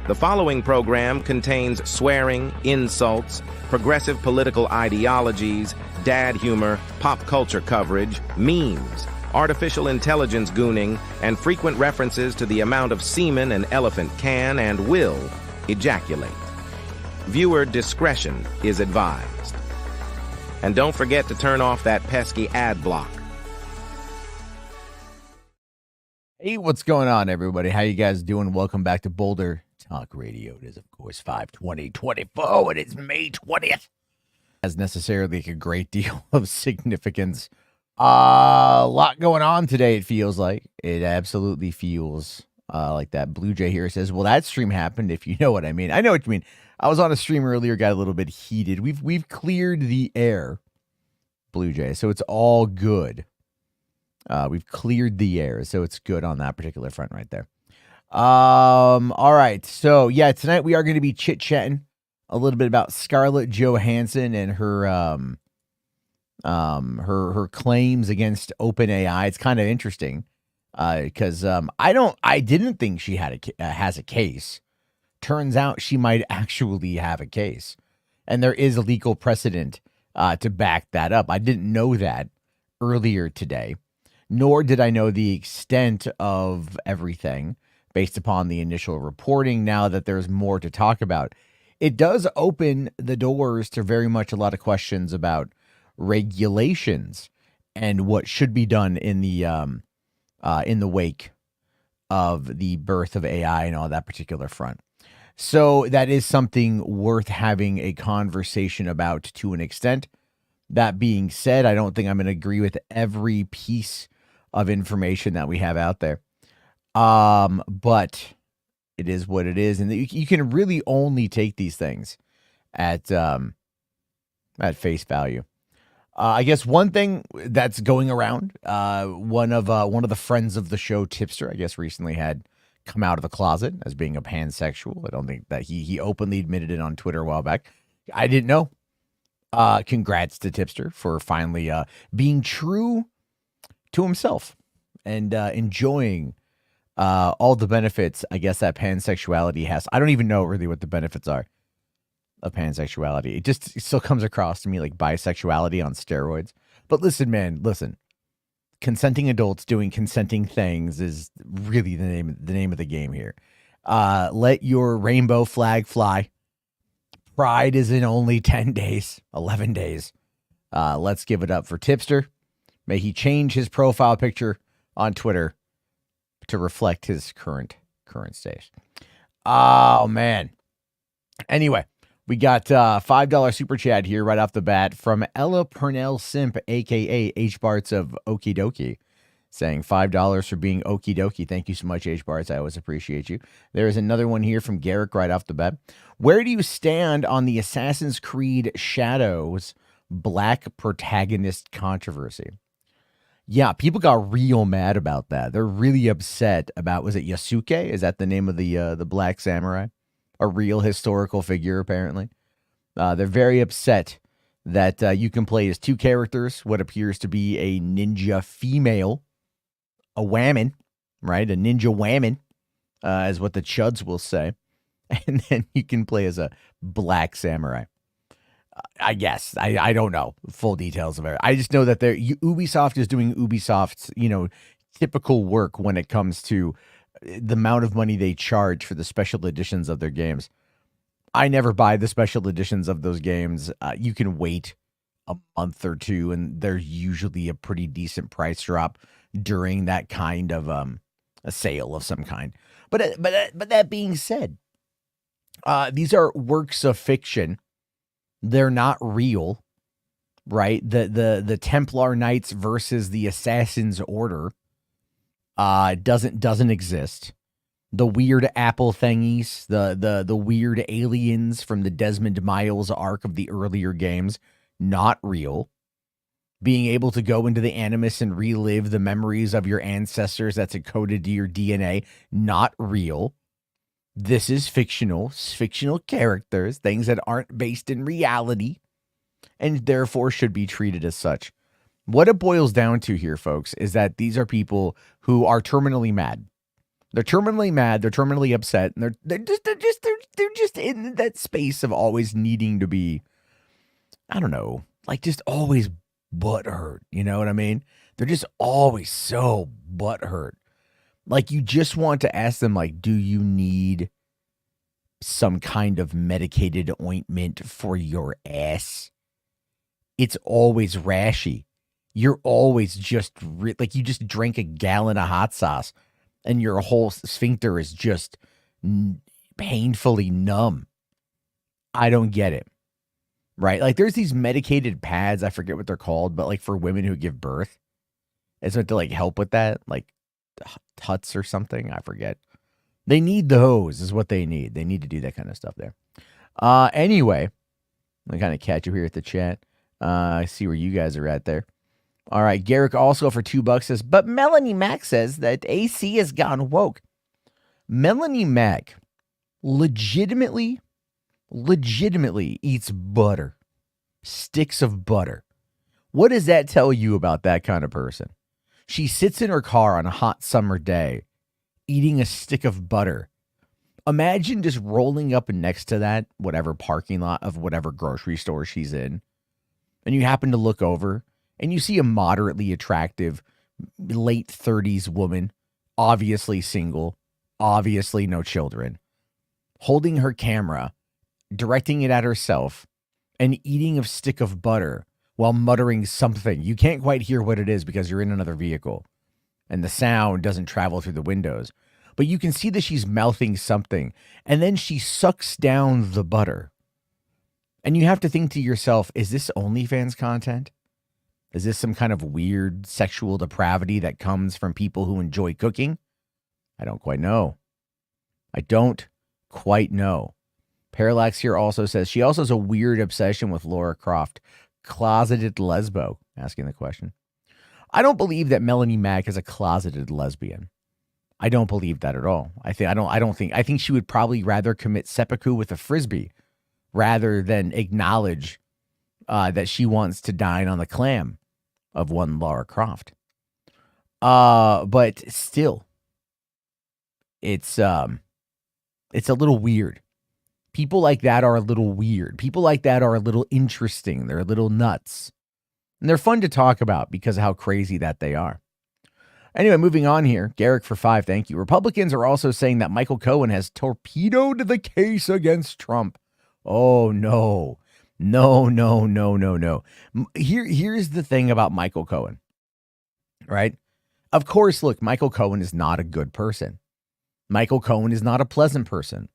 The following program contains swearing, insults, progressive political ideologies, dad humor, pop culture coverage, memes, artificial intelligence gooning, and frequent references to the amount of semen an elephant can and will ejaculate. Viewer discretion is advised. And don't forget to turn off that pesky ad block. Hey, what's going on, everybody? How you guys doing? Welcome back to Boulder Talk Radio. It is, of course, 5/20/24, and it's May 20th. Has necessarily a great deal of significance. A lot going on today, it feels like. It absolutely feels like that. Blue Jay here says, well, that stream happened, if you know what I mean. I know what you mean. I was on a stream earlier, got a little bit heated. We've cleared the air, Blue Jay, so it's all good. We've cleared the air, so it's good on that particular front right there. All right. So yeah, tonight we are going to be chit-chatting a little bit about Scarlett Johansson and her claims against OpenAI. It's kind of interesting because I didn't think she has a case. Turns out she might actually have a case, and there is a legal precedent to back that up. I didn't know that earlier today, nor did I know the extent of everything based upon the initial reporting. Now that there's more to talk about, it does open the doors to very much a lot of questions about regulations and what should be done in the wake of the birth of AI and all that particular front. So that is something worth having a conversation about to an extent. That being said, I don't think I'm going to agree with every piece of information that we have out there. But it is what it is. And you can really only take these things at face value. I guess one thing that's going around, one of the friends of the show, Tipster, I guess recently had come out of the closet as being a pansexual. I don't think that he openly admitted it on Twitter a while back. I didn't know. Congrats to Tipster for finally being true to himself and enjoying all the benefits, I guess, that pansexuality has. I don't even know really what the benefits are of pansexuality. It still comes across to me like bisexuality on steroids. But listen, man, listen. Consenting adults doing consenting things is really the name of the game here. Let your rainbow flag fly. Pride is in only 10 days, 11 days. Let's give it up for Tipster. May he change his profile picture on Twitter to reflect his current state. Oh, man. Anyway, we got $5 super chat here right off the bat from Ella Purnell Simp, a.k.a. H-Barts of Okie Dokie, saying $5 for being Okie Dokie. Thank you so much, H-Barts. I always appreciate you. There is another one here from Garrick right off the bat. Where do you stand on the Assassin's Creed Shadows black protagonist controversy? Yeah, people got real mad about that. They're really upset about, was it Yasuke? Is that the name of the black samurai? A real historical figure, apparently. They're very upset that you can play as two characters, what appears to be a ninja female, a whammon, right? A ninja whammon, is what the chuds will say. And then you can play as a black samurai. I guess. I don't know full details of it. I just know that Ubisoft is doing Ubisoft's, typical work when it comes to the amount of money they charge for the special editions of their games. I never buy the special editions of those games. You can wait a month or two, and there's usually a pretty decent price drop during that kind of a sale of some kind. But that being said, these are works of fiction. They're not real, right? The Templar Knights versus the Assassin's Order doesn't exist. The weird apple thingies, the weird aliens from the Desmond Miles arc of the earlier games, not real. Being able to go into the Animus and relive the memories of your ancestors that's encoded to your DNA, not real. This is fictional characters, things that aren't based in reality, and therefore should be treated as such. What it boils down to here, folks, is that these are people who are terminally mad. They're terminally mad. They're terminally upset, and they're just in that space of always needing to be, I don't know, like just always butthurt. You know what I mean? They're just always so butthurt. Like, you just want to ask them, like, do you need some kind of medicated ointment for your ass? It's always rashy. You're always just, like, you just drank a gallon of hot sauce, and your whole sphincter is just painfully numb. I don't get it, right? Like, there's these medicated pads, I forget what they're called, but, like, for women who give birth. It's meant to, like, help with that, like, Tuts or something, I forget. They need the hose is what they need. They need to do that kind of stuff there. Anyway, I'm kind of catch you here at the chat. I see where you guys are at there. All right, Garrick also for $2 says, but Melanie Mack says that AC has gone woke. Melanie Mack legitimately eats butter, sticks of butter. What does that tell you about that kind of person? She sits in her car on a hot summer day, eating a stick of butter. Imagine just rolling up next to that, whatever parking lot of whatever grocery store she's in, and you happen to look over, and you see a moderately attractive, late 30s woman, obviously single, obviously no children, holding her camera, directing it at herself, and eating a stick of butter while muttering something. You can't quite hear what it is because you're in another vehicle and the sound doesn't travel through the windows. But you can see that she's mouthing something, and then she sucks down the butter. And you have to think to yourself, is this OnlyFans content? Is this some kind of weird sexual depravity that comes from people who enjoy cooking? I don't quite know. Parallax here also says she also has a weird obsession with Lara Croft. Closeted lesbo, asking the question. I don't believe that Melanie Mack is a closeted lesbian. I don't believe that at all. I think she would probably rather commit seppuku with a frisbee rather than acknowledge that she wants to dine on the clam of one Lara Croft. But still, it's a little weird. People like that are a little weird. People like that are a little interesting. They're a little nuts. And they're fun to talk about because of how crazy that they are. Anyway, moving on here. Garrick for 5, thank you. Republicans are also saying that Michael Cohen has torpedoed the case against Trump. Oh no. No, no, no, no, no. Here's the thing about Michael Cohen, right? Of course, look, Michael Cohen is not a good person. Michael Cohen is not a pleasant person.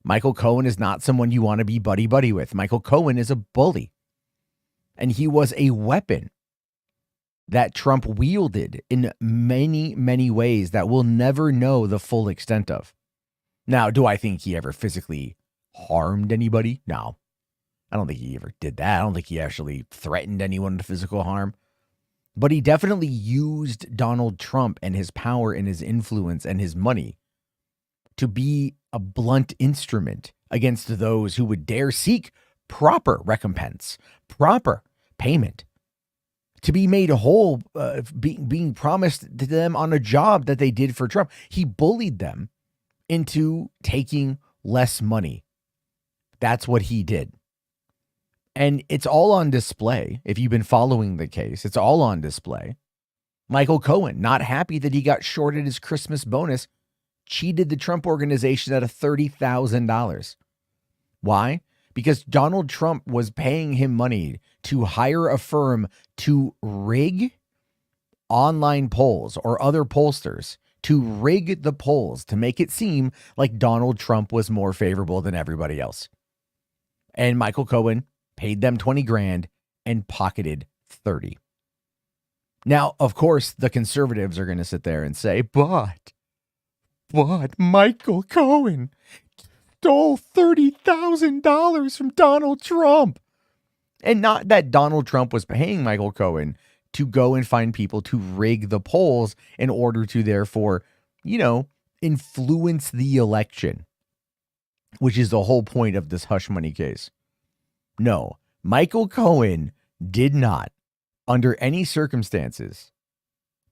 Michael Cohen is not someone you want to be buddy-buddy with. Michael Cohen is a bully. And he was a weapon that Trump wielded in many, many ways that we'll never know the full extent of. Now, do I think he ever physically harmed anybody? No. I don't think he ever did that. I don't think he actually threatened anyone to physical harm. But he definitely used Donald Trump and his power and his influence and his money to be a blunt instrument against those who would dare seek proper recompense, proper payment, to be made whole, being promised to them on a job that they did for Trump. He bullied them into taking less money. That's what he did. And it's all on display. If you've been following the case, it's all on display. Michael Cohen, not happy that he got shorted his Christmas bonus, cheated the Trump organization out of $30,000. Why? Because Donald Trump was paying him money to hire a firm to rig online polls or other pollsters, to rig the polls to make it seem like Donald Trump was more favorable than everybody else. And Michael Cohen paid them 20 grand and pocketed 30. Now, of course, the conservatives are going to sit there and say, but Michael Cohen stole $30,000 from Donald Trump. And not that Donald Trump was paying Michael Cohen to go and find people to rig the polls in order to therefore, influence the election, which is the whole point of this hush money case. No, Michael Cohen did not, under any circumstances,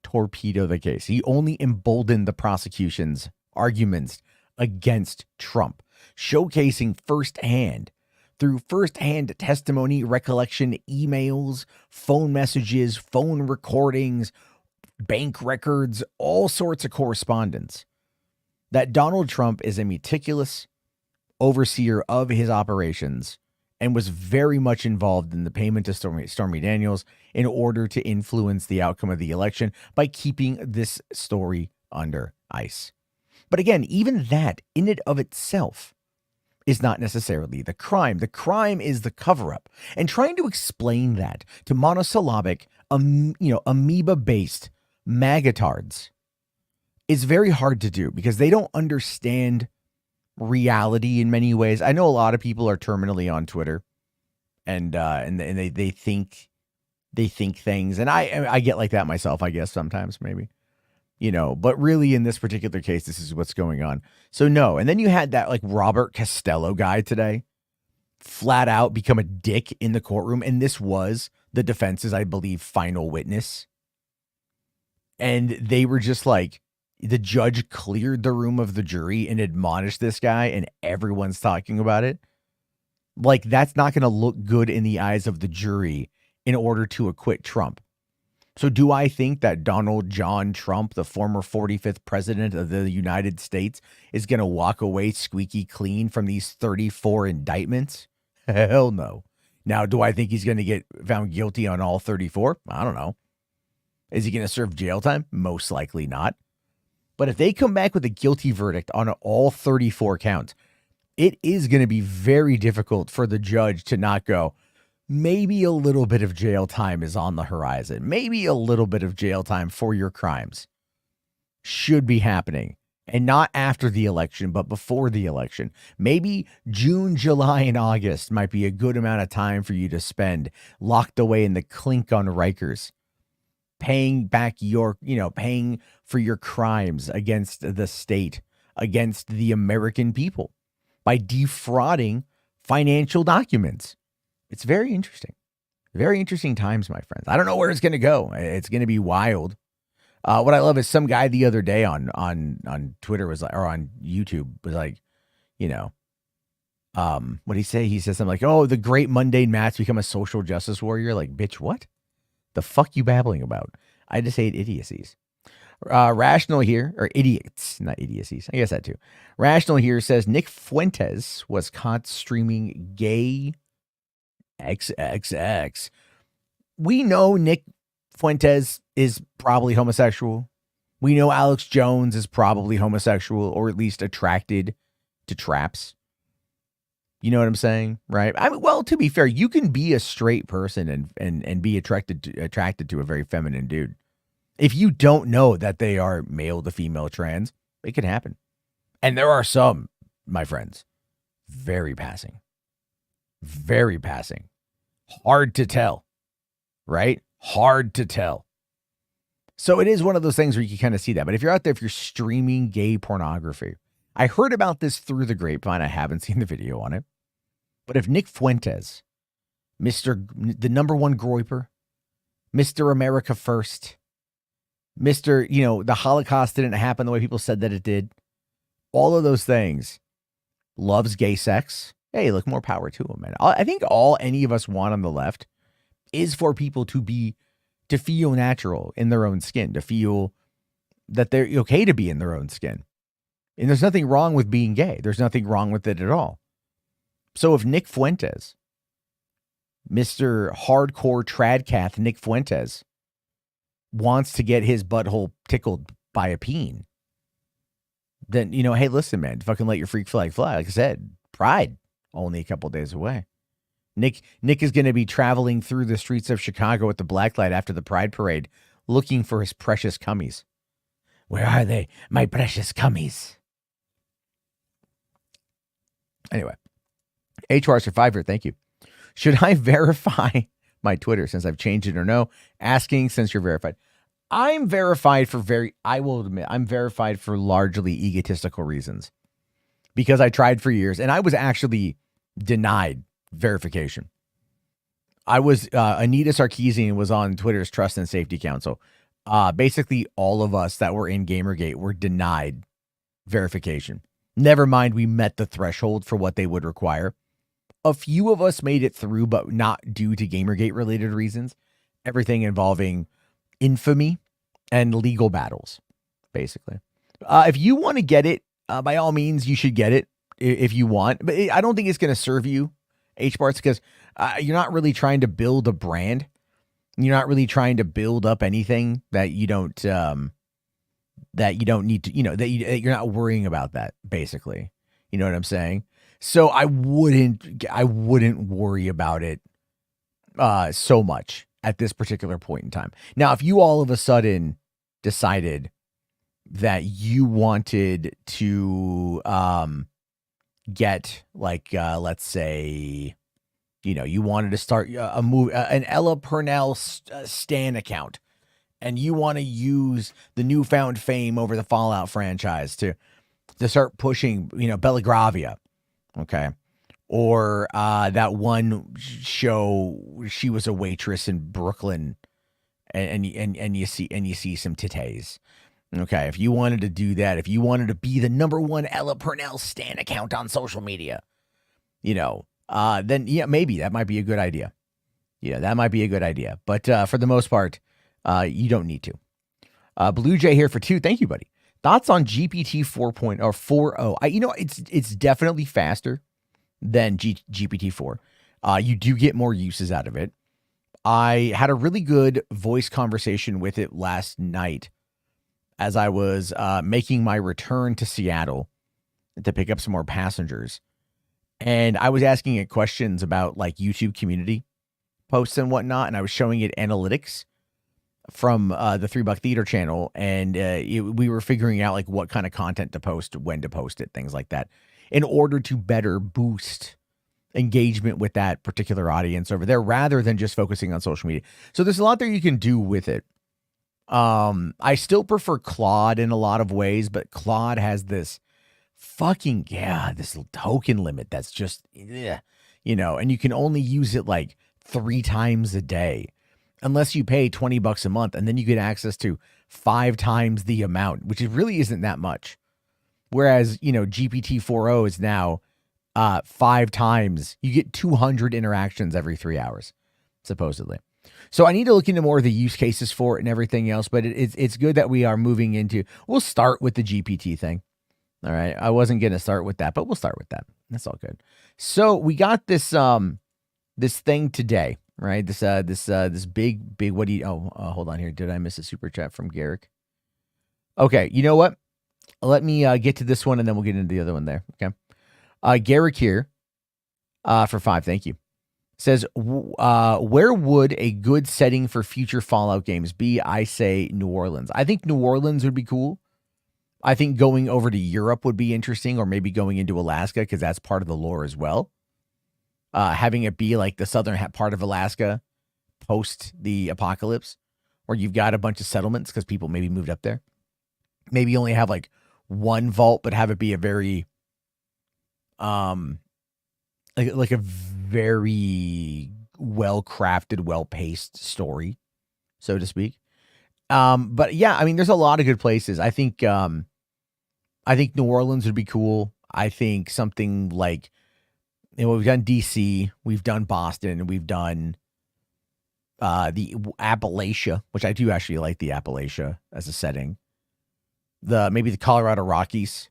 torpedo the case. He only emboldened the prosecution's arguments against Trump, showcasing through firsthand testimony, recollection, emails, phone messages, phone recordings, bank records, all sorts of correspondence, that Donald Trump is a meticulous overseer of his operations and was very much involved in the payment to Stormy Daniels in order to influence the outcome of the election by keeping this story under ice. But again, even that in and of itself is not necessarily the crime. The crime is the cover-up. And trying to explain that to monosyllabic, amoeba-based magatards is very hard to do because they don't understand reality in many ways. I know a lot of people are terminally on Twitter and they think things, and I get like that myself, I guess, sometimes maybe. But really in this particular case, this is what's going on. So no. And then you had that Robert Costello guy today flat out become a dick in the courtroom. And this was the defense's, I believe, final witness. And they were just the judge cleared the room of the jury and admonished this guy, and everyone's talking about it. That's not going to look good in the eyes of the jury in order to acquit Trump. So do I think that Donald John Trump, the former 45th president of the United States, is going to walk away squeaky clean from these 34 indictments? Hell no. Now, do I think he's going to get found guilty on all 34? I don't know. Is he going to serve jail time? Most likely not. But if they come back with a guilty verdict on all 34 counts, it is going to be very difficult for the judge to not go, maybe a little bit of jail time is on the horizon. Maybe a little bit of jail time for your crimes should be happening. And not after the election, but before the election. Maybe June, July, and August might be a good amount of time for you to spend locked away in the clink on Rikers, paying back paying for your crimes against the state, against the American people by defrauding financial documents. It's very interesting. Very interesting times, my friends. I don't know where it's going to go. It's going to be wild. What I love is some guy the other day on Twitter or on YouTube was what did he say? He said something like, "Oh, the great mundane Matt's become a social justice warrior." Bitch, what? The fuck you babbling about? I just hate idiocies. Rational here, or idiots, not idiocies. I guess that too. Rational here says Nick Fuentes was caught streaming gay XXX. We know Nick Fuentes is probably homosexual. We know Alex Jones is probably homosexual, or at least attracted to traps. You know what I'm saying, right? I mean, well, to be fair, you can be a straight person and be attracted to a very feminine dude. If you don't know that they are male to female trans, it can happen. And there are some, my friends, very passing. Very passing. Hard to tell, right? Hard to tell. So it is one of those things where you can kind of see that. But if you're out there, if you're streaming gay pornography, I heard about this through the grapevine. I haven't seen the video on it. But if Nick Fuentes, the number one groiper, Mr. America First, Mr., the Holocaust didn't happen the way people said that it did, all of those things, loves gay sex, hey, look, more power to him, man. I think all any of us want on the left is for people to feel natural in their own skin, to feel that they're okay to be in their own skin. And there's nothing wrong with being gay. There's nothing wrong with it at all. So if Nick Fuentes, Mr. Hardcore Tradcath Nick Fuentes, wants to get his butthole tickled by a peen, then, hey, listen, man, fucking let your freak flag fly. Like I said, Pride, only a couple days away. Nick is going to be traveling through the streets of Chicago with the blacklight after the Pride Parade, looking for his precious cummies. Where are they, my precious cummies? Anyway, HR Survivor, thank you. Should I verify my Twitter since I've changed it or no? Asking since you're verified. I'm verified I will admit, I'm verified for largely egotistical reasons. Because I tried for years and I was actually denied verification. I was, Anita Sarkeesian was on Twitter's Trust and Safety Council. Basically all of us that were in Gamergate were denied verification. Never mind, we met the threshold for what they would require. A few of us made it through, but not due to Gamergate related reasons. Everything involving infamy and legal battles, basically. If you want to get it, by all means, you should get it if you want. But I don't think it's going to serve you, H-Barts, because you're not really trying to build a brand. You're not really trying to build up anything that you don't need to, that you're not worrying about that, basically. You know what I'm saying? So I wouldn't worry about it so much at this particular point in time. Now, if you all of a sudden decided that you wanted to get let's say, you wanted to start an Ella Purnell Stan account, and you want to use the newfound fame over the Fallout franchise to start pushing, Belagravia. Okay. Or that one show, she was a waitress in Brooklyn and you see some titties. Okay. If you wanted to do that, if you wanted to be the number one Ella Purnell Stan account on social media, then yeah, maybe that might be a good idea. Yeah, that might be a good idea. But for the most part, you don't need to. Blue Jay here for 2. Thank you, buddy. Thoughts on GPT 4.0 or 4.0? It's definitely faster than GPT 4. You do get more uses out of it. I had a really good voice conversation with it last night as I was making my return to Seattle to pick up some more passengers. And I was asking it questions about like YouTube community posts and whatnot. And I was showing it analytics from the $3 Theater channel. And we were figuring out like what kind of content to post, when to post it, things like that, in order to better boost engagement with that particular audience over there, rather than just focusing on social media. So there's a lot there you can do with it. I still prefer Claude in a lot of ways, but Claude has this this token limit that's just, and you can only use it like 3 times a day unless you pay $20 a month, and then you get access to 5 times the amount, which really isn't that much. Whereas, GPT 4.0 is now 5 times. You get 200 interactions every 3 hours, supposedly. So I need to look into more of the use cases for it and everything else, but it's good that we are moving into, we'll start with the GPT thing. All right. I wasn't going to start with that, but we'll start with that. That's all good. So we got this, this thing today, right? This big, what do you, hold on here. Did I miss a super chat from Garrick? Okay. You know what? Let me get to this one and then we'll get into the other one there. Okay. Garrick here, for 5. Thank you. Says, where would a good setting for future Fallout games be? I say New Orleans. I think New Orleans would be cool. I think going over to Europe would be interesting, or maybe going into Alaska, because that's part of the lore as well. Having it be like the southern part of Alaska post the apocalypse, where you've got a bunch of settlements because people maybe moved up there. Maybe only have like one vault, but have it be a very, like a very well-crafted, well-paced story, so to speak. But yeah, I mean, there's a lot of good places. I think New Orleans would be cool. I think something like, we've done DC, we've done Boston, we've done the Appalachia, which I do actually like the Appalachia as a setting. Maybe the Colorado Rockies,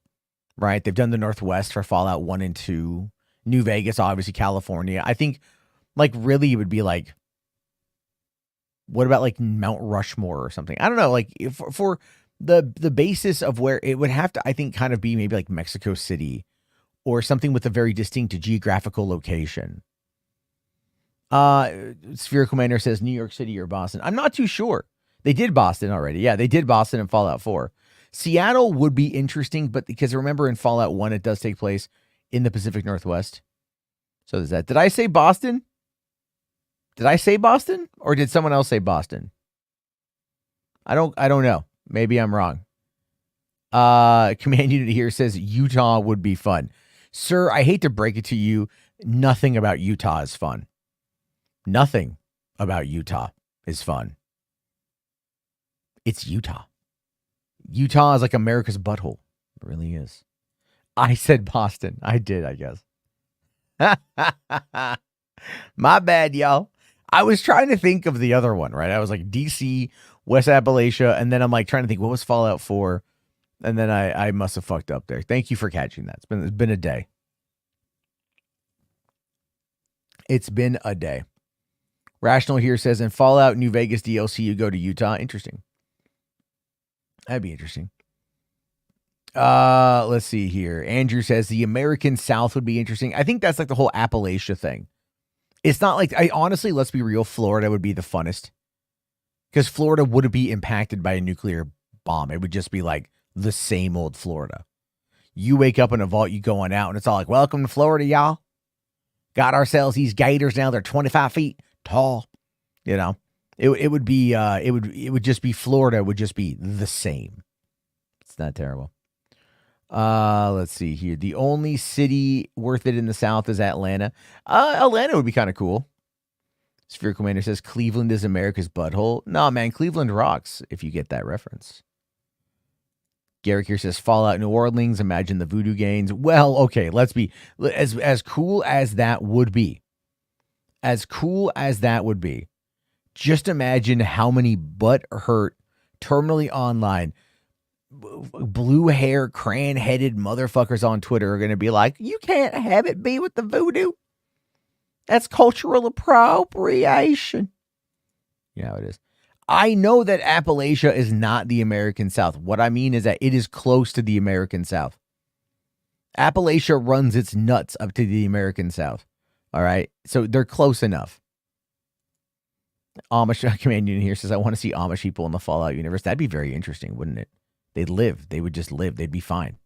right? They've done the Northwest for Fallout 1 and 2. New Vegas, obviously California. I think like really it would be like, what about like Mount Rushmore or something? I don't know. Like for the basis of where it would have to, I think, kind of be maybe like Mexico City or something with a very distinct geographical location. Spherical Commander says New York City or Boston. I'm not too sure. They did Boston already. Yeah, they did Boston in Fallout 4. Seattle would be interesting, but because remember in Fallout 1, it does take place in the Pacific Northwest. So there's that. Did I say Boston? Did I say Boston? Or did someone else say Boston? I don't know. Maybe I'm wrong. Command Unit here says Utah would be fun. Sir, I hate to break it to you. Nothing about Utah is fun. Nothing about Utah is fun. It's Utah. Utah is like America's butthole. It really is. I said Boston. I did, I guess. My bad, y'all. I was trying to think of the other one, right? I was like DC, West Appalachia, and then I'm like trying to think, what was Fallout 4? And then I must have fucked up there. Thank you for catching that. It's been a day. It's been a day. Rational here says, in Fallout New Vegas DLC, you go to Utah. Interesting. That'd be interesting. Let's see here. Andrew says the American South would be interesting. I think that's like the whole Appalachia thing. It's not like, honestly, let's be real, Florida would be the funnest. Because Florida wouldn't be impacted by a nuclear bomb. It would just be like the same old Florida. You wake up in a vault, you going out, and it's all like, welcome to Florida, y'all. Got ourselves these gators now. They're 25 feet tall. You know, it would be, it would just be Florida would just be the same. It's not terrible. Let's see here. The only city worth it in the South is Atlanta. Atlanta would be kind of cool. Sphere Commander says Cleveland is America's butthole. No, man, Cleveland rocks if you get that reference. Garrick here says Fallout New Orleans. Imagine the voodoo games. Well, okay, let's be as cool as that would be. As cool as that would be. Just imagine how many butt-hurt, terminally online, blue hair, crayon-headed motherfuckers on Twitter are going to be like, you can't have it be with the voodoo. That's cultural appropriation. You know how it is. I know that Appalachia is not the American South. What I mean is that it is close to the American South. Appalachia runs its nuts up to the American South. All right? So they're close enough. Amish Command Unit here says, I want to see Amish people in the Fallout universe. That'd be very interesting, wouldn't it? They'd live. They would just live. They'd be fine.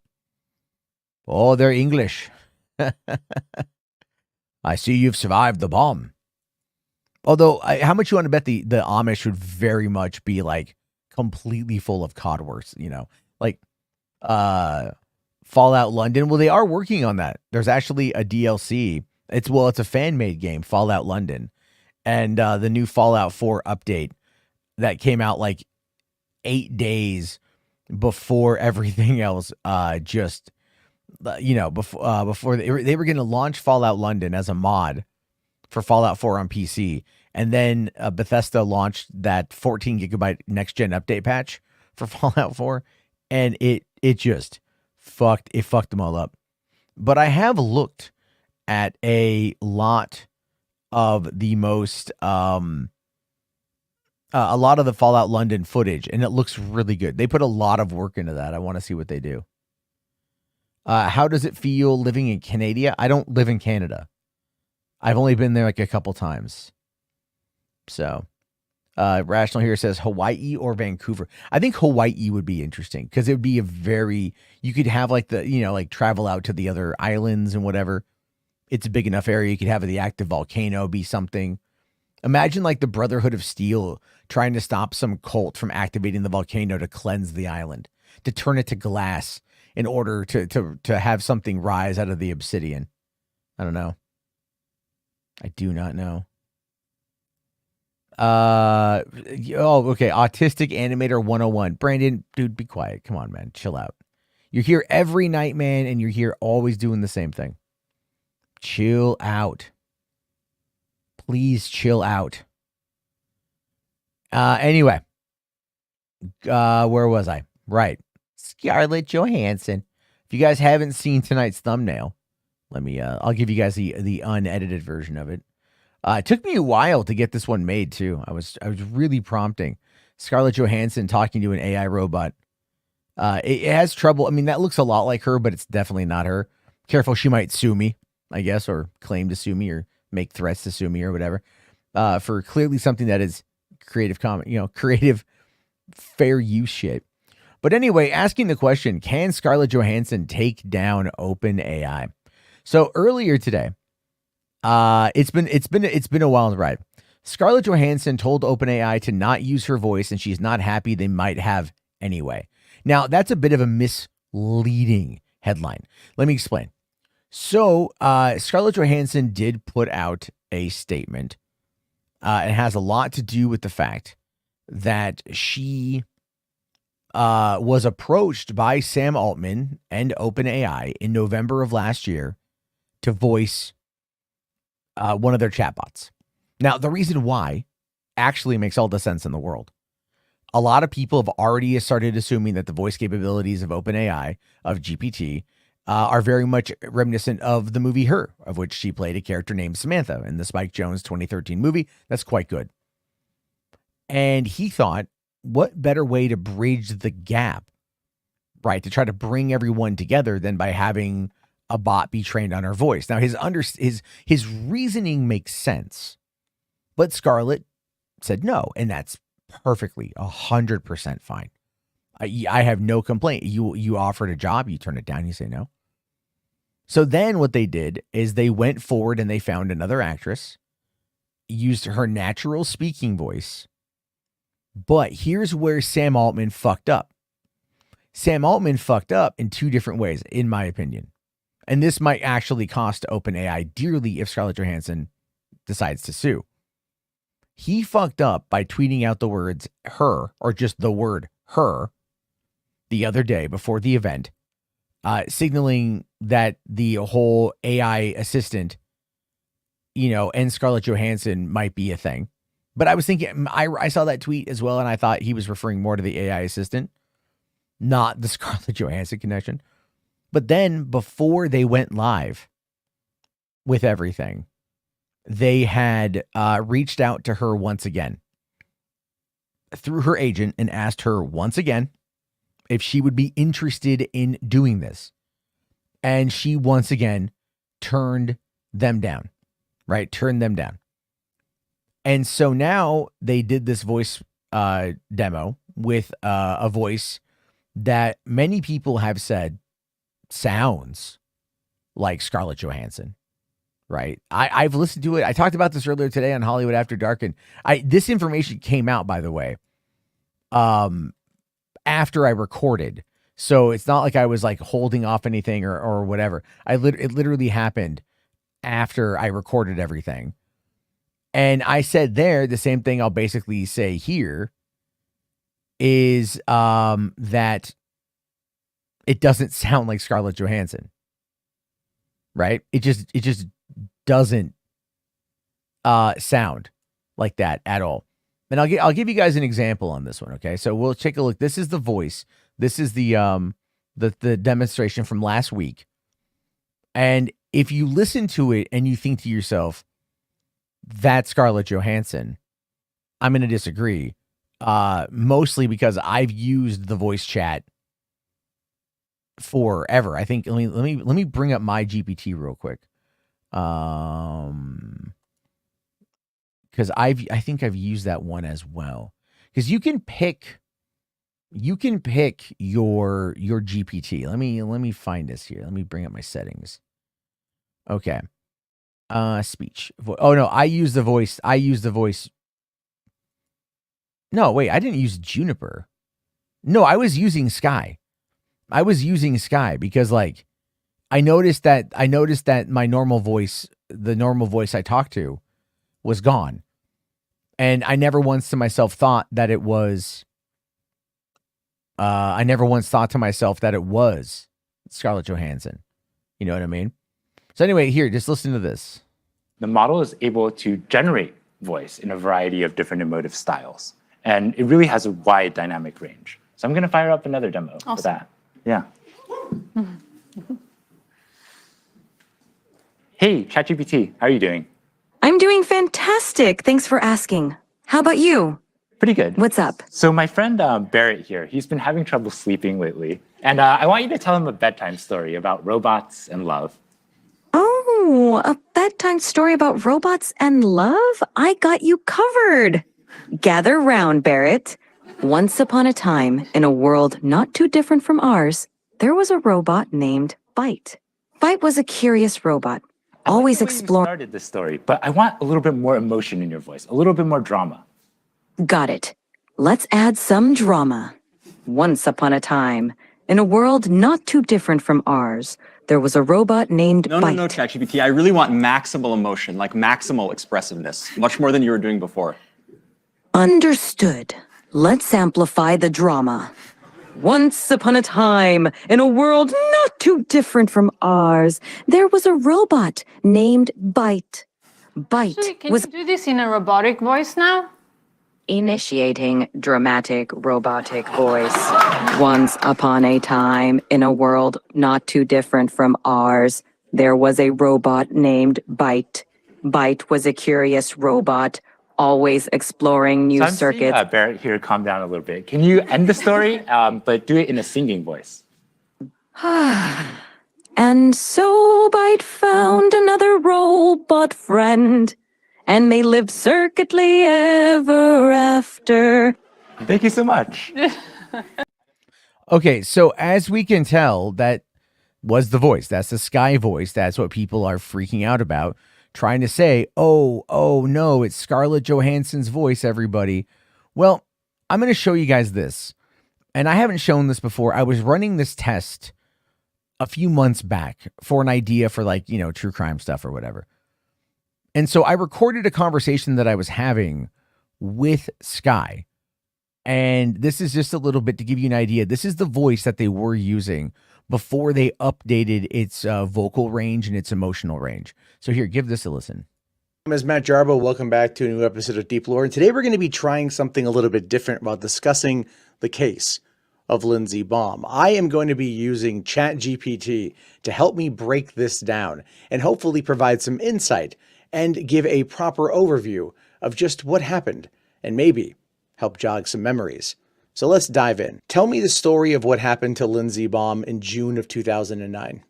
Oh, they're English. I see you've survived the bomb. Although, how much you want to bet the Amish would very much be like completely full of codworks, you know, like Fallout London. Well, they are working on that. There's actually a DLC. It's a fan-made game, Fallout London, and the new Fallout 4 update that came out like 8 days before everything else. Before they were going to launch Fallout London as a mod for Fallout 4 on PC. And then Bethesda launched that 14 gigabyte next gen update patch for Fallout 4, and it just fucked them all up. But I have looked at a lot of the most a lot of the Fallout London footage, and it looks really good. They put a lot of work into that. I want to see what they do. How does it feel living in Canada? I don't live in Canada. I've only been there like a couple times. So, Rational here says Hawaii or Vancouver. I think Hawaii would be interesting because it would be you could have like like travel out to the other islands and whatever. It's a big enough area. You could have the active volcano be something. Imagine like the Brotherhood of Steel trying to stop some cult from activating the volcano to cleanse the island, to turn it to glass in order to have something rise out of the obsidian. I don't know. I do not know. Okay. Autistic Animator 101. Brandon, dude, be quiet. Come on, man. Chill out. You're here every night, man, and you're here always doing the same thing. Chill out. Please chill out. Anyway. Where was I? Right. Scarlett Johansson. If you guys haven't seen tonight's thumbnail, I'll give you guys the unedited version of it. It took me a while to get this one made too. I was really prompting. Scarlett Johansson talking to an AI robot. It has trouble. I mean, that looks a lot like her, but it's definitely not her. Careful, she might sue me, I guess, or claim to sue me, or make threats to sue me, or whatever. For clearly something that is creative fair use shit. But anyway, asking the question, can Scarlett Johansson take down OpenAI? So earlier today, it's been a wild ride. Scarlett Johansson told OpenAI to not use her voice, and she's not happy they might have anyway. Now, that's a bit of a misleading headline. Let me explain. So, Scarlett Johansson did put out a statement. It has a lot to do with the fact that she was approached by Sam Altman and OpenAI in November of last year to voice one of their chatbots. Now, the reason why actually makes all the sense in the world. A lot of people have already started assuming that the voice capabilities of OpenAI, of GPT, are very much reminiscent of the movie Her, of which she played a character named Samantha in the Spike Jonze 2013 movie. That's quite good. And he thought, what better way to bridge the gap, right, to try to bring everyone together than by having a bot be trained on her voice. Now, his reasoning makes sense, but Scarlett said no, and that's perfectly 100% fine. I have no complaint. You offered a job, you turn it down, you say no. So then what they did is they went forward and they found another actress, used her natural speaking voice. But here's where Sam Altman fucked up. Sam Altman fucked up in two different ways, in my opinion. And this might actually cost OpenAI dearly if Scarlett Johansson decides to sue. He fucked up by tweeting out the words her, or just the word her, the other day before the event, signaling that the whole AI assistant, and Scarlett Johansson might be a thing. But I was thinking, I saw that tweet as well, and I thought he was referring more to the AI assistant, not the Scarlett Johansson connection. But then before they went live with everything, they had reached out to her once again through her agent and asked her once again if she would be interested in doing this. And she once again turned them down, right? Turned them down. And so now they did this voice demo with a voice that many people have said sounds like Scarlett Johansson, right? I've listened to it. I talked about this earlier today on Hollywood After Dark, and this information came out, by the way, after I recorded. So it's not like I was like holding off anything or whatever. It literally happened after I recorded everything. And I said there, the same thing I'll basically say here is that it doesn't sound like Scarlett Johansson, right? It just doesn't sound like that at all. And I'll give you guys an example on this one. Okay, so we'll take a look. This is the voice. This is the demonstration from last week. And if you listen to it and you think to yourself, that's Scarlett Johansson, I'm going to disagree. Mostly because I've used the voice chat forever. I think let me bring up my GPT real quick. Because I think I've used that one as well. Because you can pick your GPT. Let me find this here. Let me bring up my settings. Okay. Speech. Oh no, I use the voice. No, wait, I didn't use Juniper. No, I was using Sky. Because like I noticed that my normal voice, the normal voice I talked to, was gone. And I never once thought to myself that it was Scarlett Johansson. You know what I mean? So anyway, here, just listen to this. The model is able to generate voice in a variety of different emotive styles. And it really has a wide dynamic range. So I'm going to fire up another demo for that. Yeah. Hey, ChatGPT, how are you doing? I'm doing fantastic. Thanks for asking. How about you? Pretty good. What's up? So my friend Barrett here, he's been having trouble sleeping lately. And I want you to tell him a bedtime story about robots and love. Oh, a bedtime story about robots and love? I got you covered. Gather round, Barrett. Once upon a time, in a world not too different from ours, there was a robot named Byte. Byte was a curious robot, always exploring. You started this story, but I want a little bit more emotion in your voice, a little bit more drama. Got it. Let's add some drama. Once upon a time, in a world not too different from ours, there was a robot named Byte. No, ChatGPT. I really want maximal emotion, like maximal expressiveness, much more than you were doing before. Understood. Let's amplify the drama. Once upon a time, in a world not too different from ours, there was a robot named Byte. Byte Can was you do this in a robotic voice now? initiating dramatic robotic voice. Once upon a time, in a world not too different from ours, there was a robot named Byte. Byte was a curious robot, always exploring new circuits. Barrett here, calm down a little bit. Can you end the story, but do it in a singing voice? And so Byte found another robot friend, and they lived circuitly ever after. Thank you so much. Okay, so as we can tell, that was the voice. That's the Sky voice. That's what people are freaking out about, trying to say, oh no, it's Scarlett Johansson's voice, everybody. Well, I'm going to show you guys this. And I haven't shown this before. I was running this test a few months back for an idea for true crime stuff or whatever. And so I recorded a conversation that I was having with Sky. And this is just a little bit to give you an idea. This is the voice that they were using before they updated its vocal range and its emotional range. So here, give this a listen. My name is Matt Jarbo. Welcome back to a new episode of Deep Lore. And today we're going to be trying something a little bit different about discussing the case of Lindsey Baum. I am going to be using ChatGPT to help me break this down and hopefully provide some insight and give a proper overview of just what happened and maybe help jog some memories. So let's dive in. Tell me the story of what happened to Lindsey Baum in June of 2009.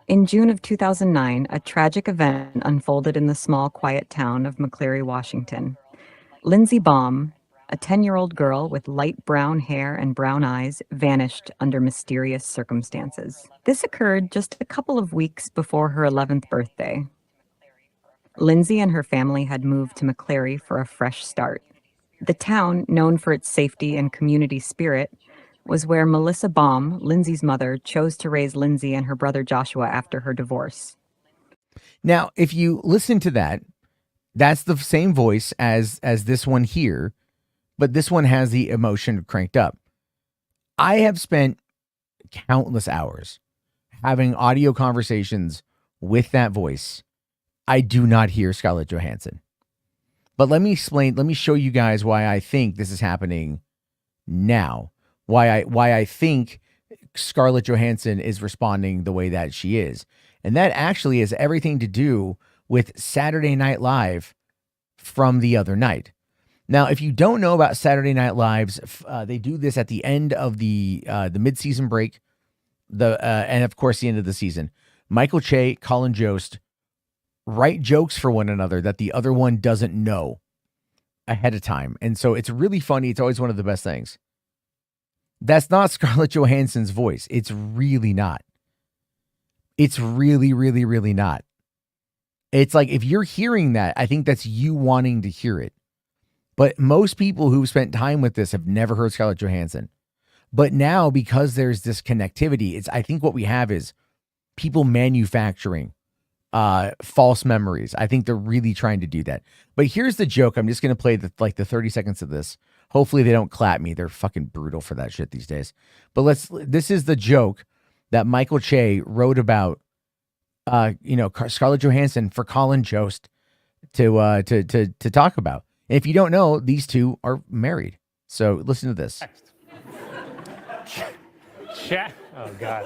In June of 2009, a tragic event unfolded in the small, quiet town of McCleary, Washington. Lindsey Baum, a 10-year-old girl with light brown hair and brown eyes, vanished under mysterious circumstances. This occurred just a couple of weeks before her 11th birthday. Lindsey and her family had moved to McCleary for a fresh start. The town, known for its safety and community spirit, was where Melissa Baum, Lindsey's mother, chose to raise Lindsey and her brother Joshua after her divorce. Now, if you listen to that, that's the same voice as this one here, but this one has the emotion cranked up. I have spent countless hours having audio conversations with that voice. I do not hear Scarlett Johansson. But let me show you guys why I think this is happening now. Why I think Scarlett Johansson is responding the way that she is. And that actually has everything to do with Saturday Night Live from the other night. Now, if you don't know about Saturday Night Live's, they do this at the end of the mid-season break, and of course the end of the season. Michael Che, Colin Jost write jokes for one another that the other one doesn't know ahead of time. And so it's really funny. It's always one of the best things. That's not Scarlett Johansson's voice. It's really not. It's really, really, really not. It's like, if you're hearing that, I think that's you wanting to hear it. But most people who've spent time with this have never heard Scarlett Johansson. But now, because there's this connectivity, I think what we have is people manufacturing false memories. I think they're really trying to do that. But here's the joke. I'm just going to play the 30 seconds of this. Hopefully they don't clap me. They're fucking brutal for that shit these days. But this is the joke that Michael Che wrote about, Scarlett Johansson for Colin Jost to talk about. And if you don't know, these two are married. So listen to this. Oh God.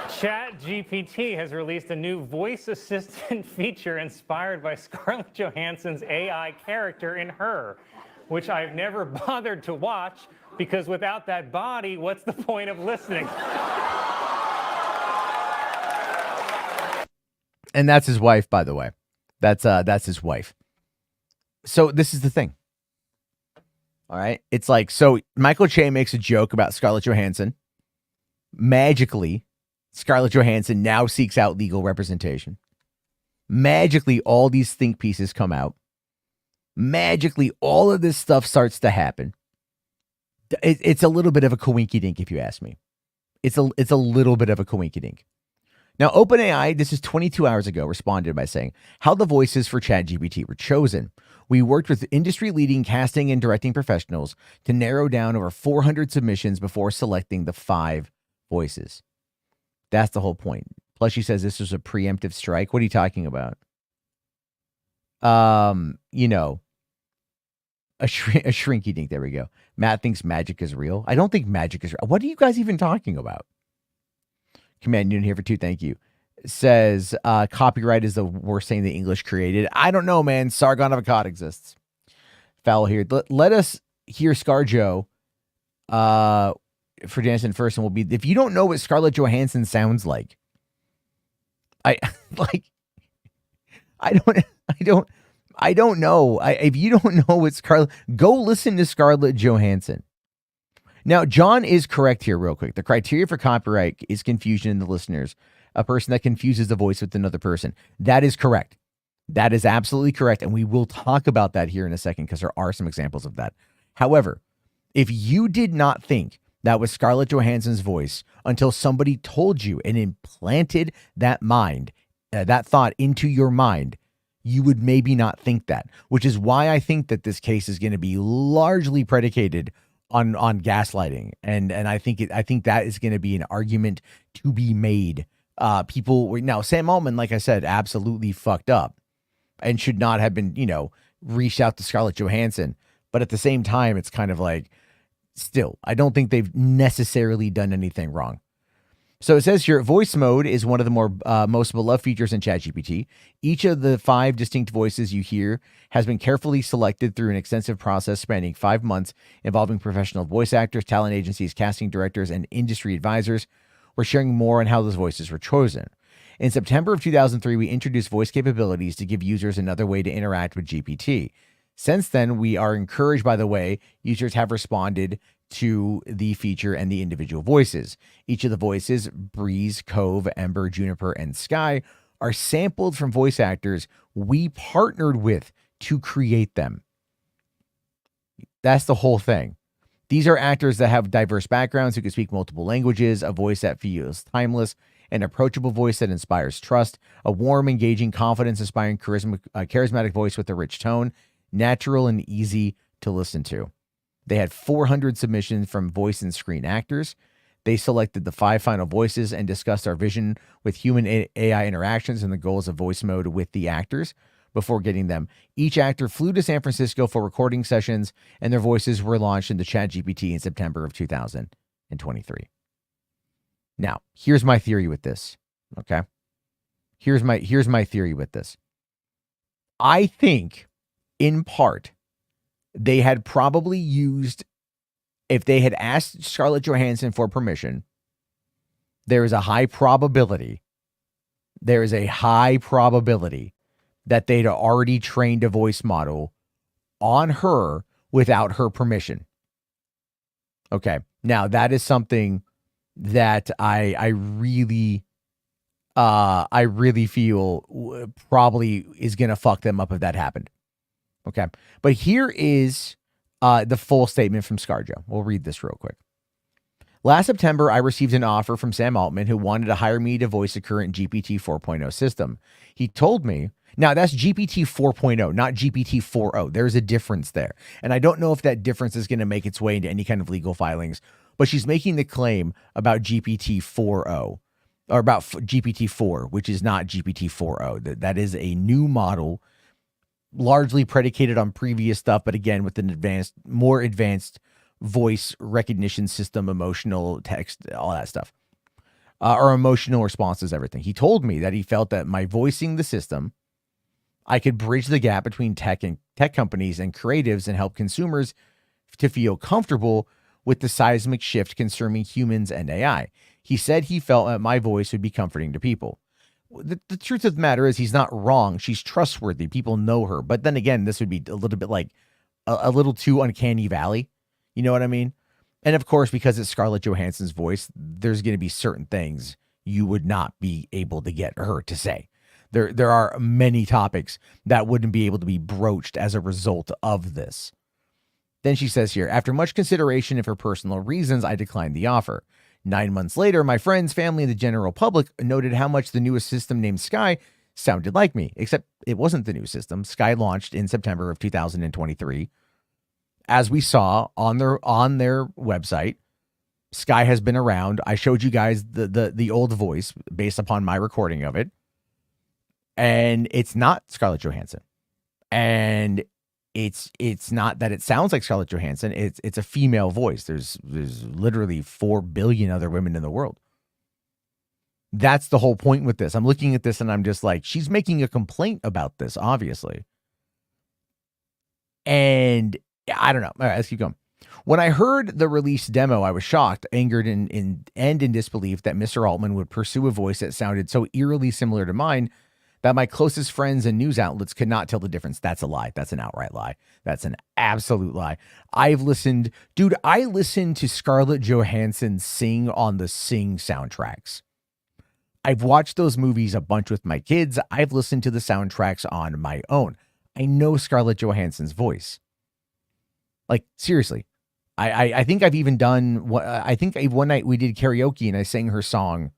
ChatGPT has released a new voice assistant feature inspired by Scarlett Johansson's AI character in Her, which I've never bothered to watch because without that body, what's the point of listening? And that's his wife, by the way. That's his wife. So this is the thing. All right. It's like, so Michael Che makes a joke about Scarlett Johansson. Magically, Scarlett Johansson now seeks out legal representation. Magically, all these think pieces come out. Magically, all of this stuff starts to happen. It's a little bit of a coinky-dink, if you ask me. It's a little bit of a coinky-dink. Now, OpenAI, this is 22 hours ago, responded by saying how the voices for ChatGPT were chosen. We worked with industry-leading casting and directing professionals to narrow down over 400 submissions before selecting the 5 voices. That's the whole point. Plus, she says this was a preemptive strike. What are you talking about? A shrinky dink. There we go. Matt thinks magic is real. I don't think magic is real. What are you guys even talking about? Command Noon here for 2. Thank you. Says copyright is the worst thing the English created. I don't know, man. Sargon of Akkad exists. Foul here. Let us hear ScarJo for Jansen first, and we'll be. If you don't know what Scarlett Johansson sounds like, I don't know. If you don't know what Scarlett, go listen to Scarlett Johansson. Now, John is correct here real quick. The criteria for copyright is confusion in the listeners. A person that confuses the voice with another person. That is correct. That is absolutely correct. And we will talk about that here in a second because there are some examples of that. However, if you did not think that was Scarlett Johansson's voice until somebody told you and implanted that thought into your mind, you would maybe not think that, which is why I think that this case is going to be largely predicated on gaslighting. And I think that is going to be an argument to be made. Now Sam Altman, like I said, absolutely fucked up and should not have been, reached out to Scarlett Johansson. But at the same time, it's kind of like, still, I don't think they've necessarily done anything wrong. So it says here, voice mode is one of the most beloved features in ChatGPT. Each of the 5 distinct voices you hear has been carefully selected through an extensive process spanning 5 months, involving professional voice actors, talent agencies, casting directors, and industry advisors. We're sharing more on how those voices were chosen. In September of 2003, we introduced voice capabilities to give users another way to interact with GPT. Since then, we are encouraged by the way users have responded to the feature and the individual voices. Each of the voices, Breeze, Cove, Ember, Juniper, and Sky, are sampled from voice actors we partnered with to create them. That's the whole thing. These are actors that have diverse backgrounds who can speak multiple languages, a voice that feels timeless, an approachable voice that inspires trust, a warm, engaging, confidence-inspiring, charismatic voice with a rich tone, natural and easy to listen to. They had 400 submissions from voice and screen actors. They selected the 5 final voices and discussed our vision with human AI interactions and the goals of voice mode with the actors. before getting them. Each actor flew to San Francisco for recording sessions, and their voices were launched into ChatGPT in September of 2023. Now, here's my theory with this. Okay. Here's my theory with this. I think, in part, they had probably used, if they had asked Scarlett Johansson for permission, there is a high probability that they'd already trained a voice model on her without her permission. Okay. Now, that is something that I really feel probably is going to fuck them up if that happened. Okay. But here is the full statement from ScarJo. We'll read this real quick. Last September, I received an offer from Sam Altman, who wanted to hire me to voice a current GPT 4.0 system. He told me, now that's GPT 4.0, not GPT 4.0. There's a difference there. And I don't know if that difference is going to make its way into any kind of legal filings, but she's making the claim about GPT 4.0, or about GPT 4, which is not GPT 4.0. That is a new model, largely predicated on previous stuff, but again, with an more advanced voice recognition system, emotional text, all that stuff, or emotional responses, everything. He told me that he felt that by voicing the system, I could bridge the gap between tech companies and creatives and help consumers to feel comfortable with the seismic shift concerning humans and AI. He said he felt that my voice would be comforting to people. The truth of the matter is he's not wrong. She's trustworthy. People know her. But then again, this would be a little bit like a little too uncanny valley. You know what I mean? And of course, because it's Scarlett Johansson's voice, there's going to be certain things you would not be able to get her to say. There are many topics that wouldn't be able to be broached as a result of this. Then she says here, after much consideration and for personal reasons, I declined the offer. 9 months later, my friends, family, and the general public noted how much the newest system named Sky sounded like me, except it wasn't the new system. Sky launched in September of 2023. As we saw on their website, Sky has been around. I showed you guys the old voice based upon my recording of it. And it's not Scarlett Johansson. And it's not that it sounds like Scarlett Johansson. It's a female voice. There's literally 4 billion other women in the world. That's the whole point with this. I'm looking at this and I'm just like, she's making a complaint about this, obviously. And I don't know. All right, let's keep going. When I heard the release demo, I was shocked, angered, and in disbelief that Mr. Altman would pursue a voice that sounded so eerily similar to mine that my closest friends and news outlets could not tell the difference. That's a lie. That's an outright lie. That's an absolute lie. I listened to Scarlett Johansson sing on the Sing soundtracks. I've watched those movies a bunch with my kids. I've listened to the soundtracks on my own. I know Scarlett Johansson's voice. Like, seriously. I think I've even done, I think one night we did karaoke and I sang her song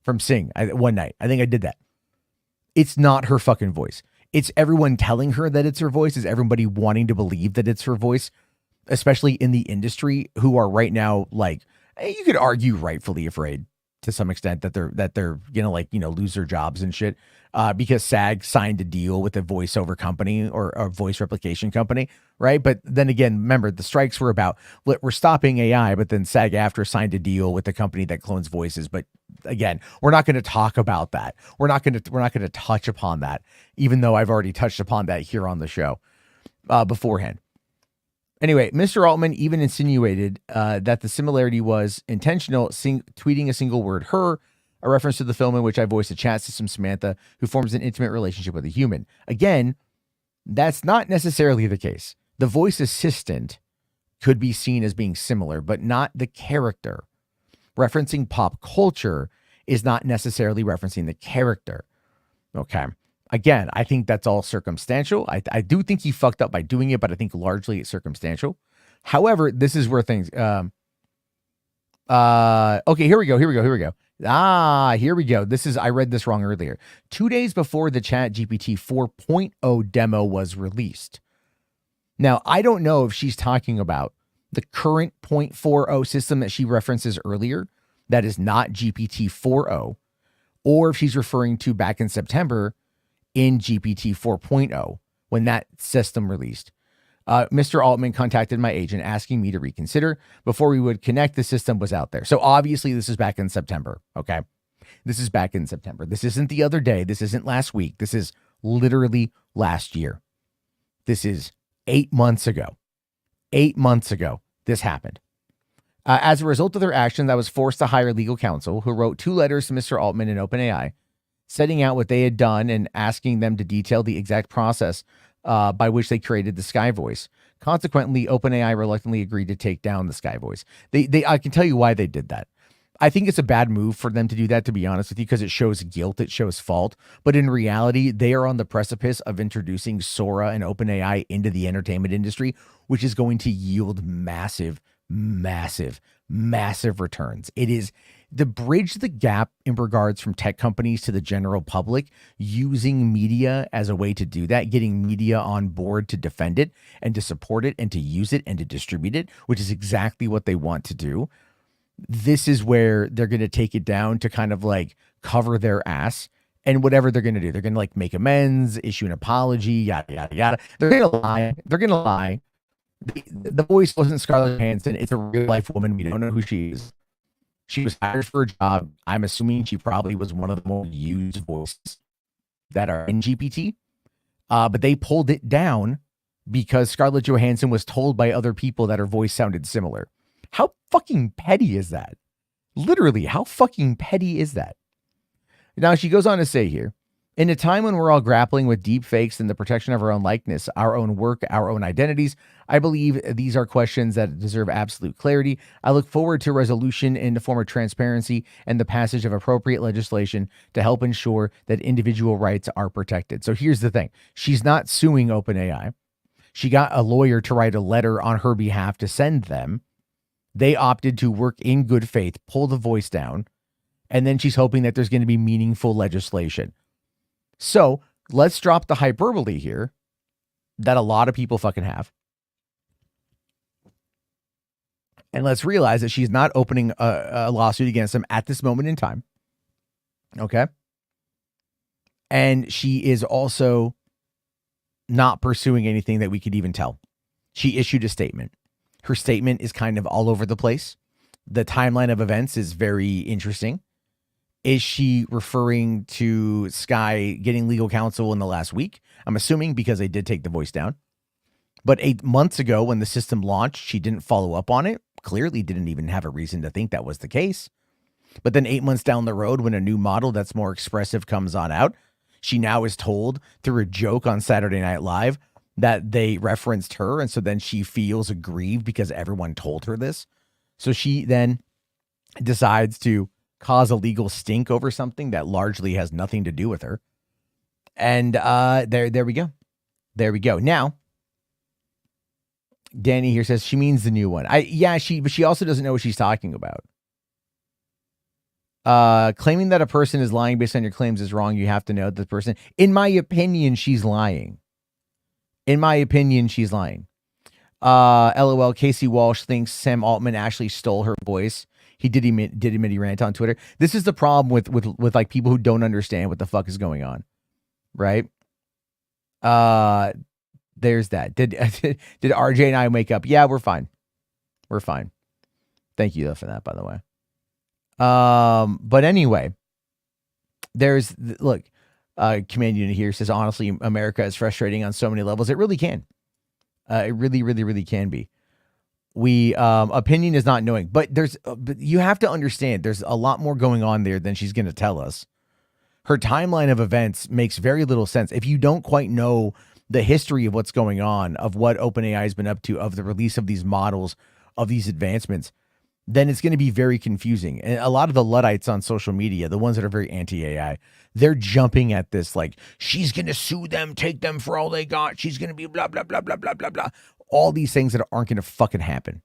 from Sing. One night. I think I did that. It's not her fucking voice. It's everyone telling her that it's her voice. It's everybody wanting to believe that it's her voice, especially in the industry, who are right now, like, you could argue rightfully afraid to some extent that they're gonna lose their jobs and shit, because SAG signed a deal with a voiceover company or a voice replication company, right? But then again, remember the strikes were about we're stopping AI, but then SAG-AFTRA signed a deal with the company that clones voices. But again, we're not going to talk about that. We're not going to touch upon that, even though I've already touched upon that here on the show beforehand. Anyway, Mr. Altman even insinuated that the similarity was intentional, tweeting a single word, her, a reference to the film in which I voiced a chat system, Samantha, who forms an intimate relationship with a human. Again, that's not necessarily the case. The voice assistant could be seen as being similar, but not the character. Referencing pop culture is not necessarily referencing the character. Okay. Again, I think that's all circumstantial. I do think he fucked up by doing it, but I think largely it's circumstantial. However, this is where things, okay, here we go. Here we go. I read this wrong earlier. 2 days before the ChatGPT 4.0 demo was released. Now, I don't know if she's talking about the current 0.40 system that she references earlier, that is not GPT 4.0, or if she's referring to back in September, in GPT 4.0 when that system released. Mr. Altman contacted my agent asking me to reconsider. Before we would connect, the system was out there. So obviously this is back in September, okay? This is back in September. This isn't the other day. This isn't last week. This is literally last year. This is 8 months ago. 8 months ago, this happened. As a result of their actions, I was forced to hire legal counsel who wrote 2 letters to Mr. Altman and OpenAI, setting out what they had done and asking them to detail the exact process by which they created the Sky Voice. Consequently, OpenAI reluctantly agreed to take down the Sky Voice. I can tell you why they did that. I think it's a bad move for them to do that, to be honest with you, because it shows guilt, it shows fault. But in reality, they are on the precipice of introducing Sora and OpenAI into the entertainment industry, which is going to yield massive returns. It is to bridge the gap in regards from tech companies to the general public, using media as a way to do that, getting media on board to defend it and to support it and to use it and to distribute it, which is exactly what they want to do. This is where they're going to take it down to kind of like cover their ass. And whatever they're going to do, they're going to like make amends, issue an apology, yada, yada, yada. They're going to lie. They're going to lie. The voice wasn't Scarlett Johansson. It's a real life woman. We don't know who she is. She was hired for a job. I'm assuming she probably was one of the more used voices that are in GPT. But they pulled it down because Scarlett Johansson was told by other people that her voice sounded similar. How fucking petty is that? Literally, how fucking petty is that? Now, she goes on to say here, in a time when we're all grappling with deep fakes and the protection of our own likeness, our own work, our own identities, I believe these are questions that deserve absolute clarity. I look forward to resolution in the form of transparency and the passage of appropriate legislation to help ensure that individual rights are protected. So here's the thing. She's not suing OpenAI. She got a lawyer to write a letter on her behalf to send them. They opted to work in good faith, pull the voice down, and then she's hoping that there's going to be meaningful legislation. So let's drop the hyperbole here that a lot of people fucking have. And let's realize that she's not opening a lawsuit against them at this moment in time. Okay. And she is also not pursuing anything that we could even tell. She issued a statement. Her statement is kind of all over the place. The timeline of events is very interesting. Is she referring to Sky getting legal counsel in the last week? I'm assuming because they did take the voice down. But 8 months ago when the system launched, she didn't follow up on it. Clearly didn't even have a reason to think that was the case. But then 8 months down the road, when a new model that's more expressive comes on out, she now is told through a joke on Saturday Night Live that they referenced her. And so then she feels aggrieved because everyone told her this. So she then decides to cause a legal stink over something that largely has nothing to do with her. And there we go. There we go. Now, Danny here says she means the new one. But she also doesn't know what she's talking about. Claiming that a person is lying based on your claims is wrong. You have to know the person. In my opinion, she's lying. LOL. Casey Walsh thinks Sam Altman actually stole her voice. He did admit he rant on Twitter. This is the problem with like people who don't understand what the fuck is going on, right? There's that. Did RJ and I wake up? Yeah, we're fine. We're fine. Thank you though for that, by the way. But anyway, Command Unit here says, honestly, America is frustrating on so many levels. It really can. It really, really, really can be. Opinion is not knowing, but you have to understand there's a lot more going on there than she's going to tell us. Her timeline of events makes very little sense. If you don't quite know the history of what's going on, of what OpenAI has been up to, of the release of these models, of these advancements, then it's going to be very confusing. And a lot of the Luddites on social media, the ones that are very anti-AI, they're jumping at this like, she's going to sue them, take them for all they got. She's going to be blah, blah, blah, blah, blah, blah, blah. All these things that aren't going to fucking happen.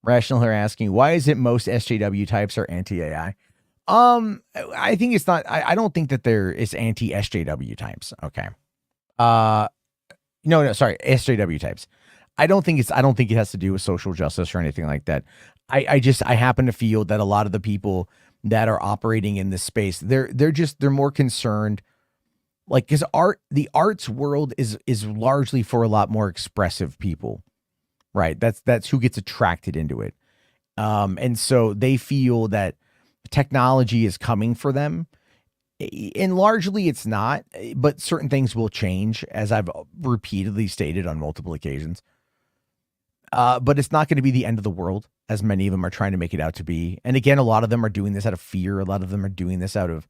Rational here asking, why is it most SJW types are anti-AI? I think it's not, I don't think that there is anti-SJW types. Okay. Sorry, SJW types. I don't think it has to do with social justice or anything like that. I happen to feel that a lot of the people that are operating in this space. They're more concerned, like, because the arts world is largely for a lot more expressive people, right? That's who gets attracted into it. And so they feel that technology is coming for them. And largely it's not, but certain things will change, as I've repeatedly stated on multiple occasions. But it's not going to be the end of the world, as many of them are trying to make it out to be. And again, a lot of them are doing this out of fear. A lot of them are doing this out of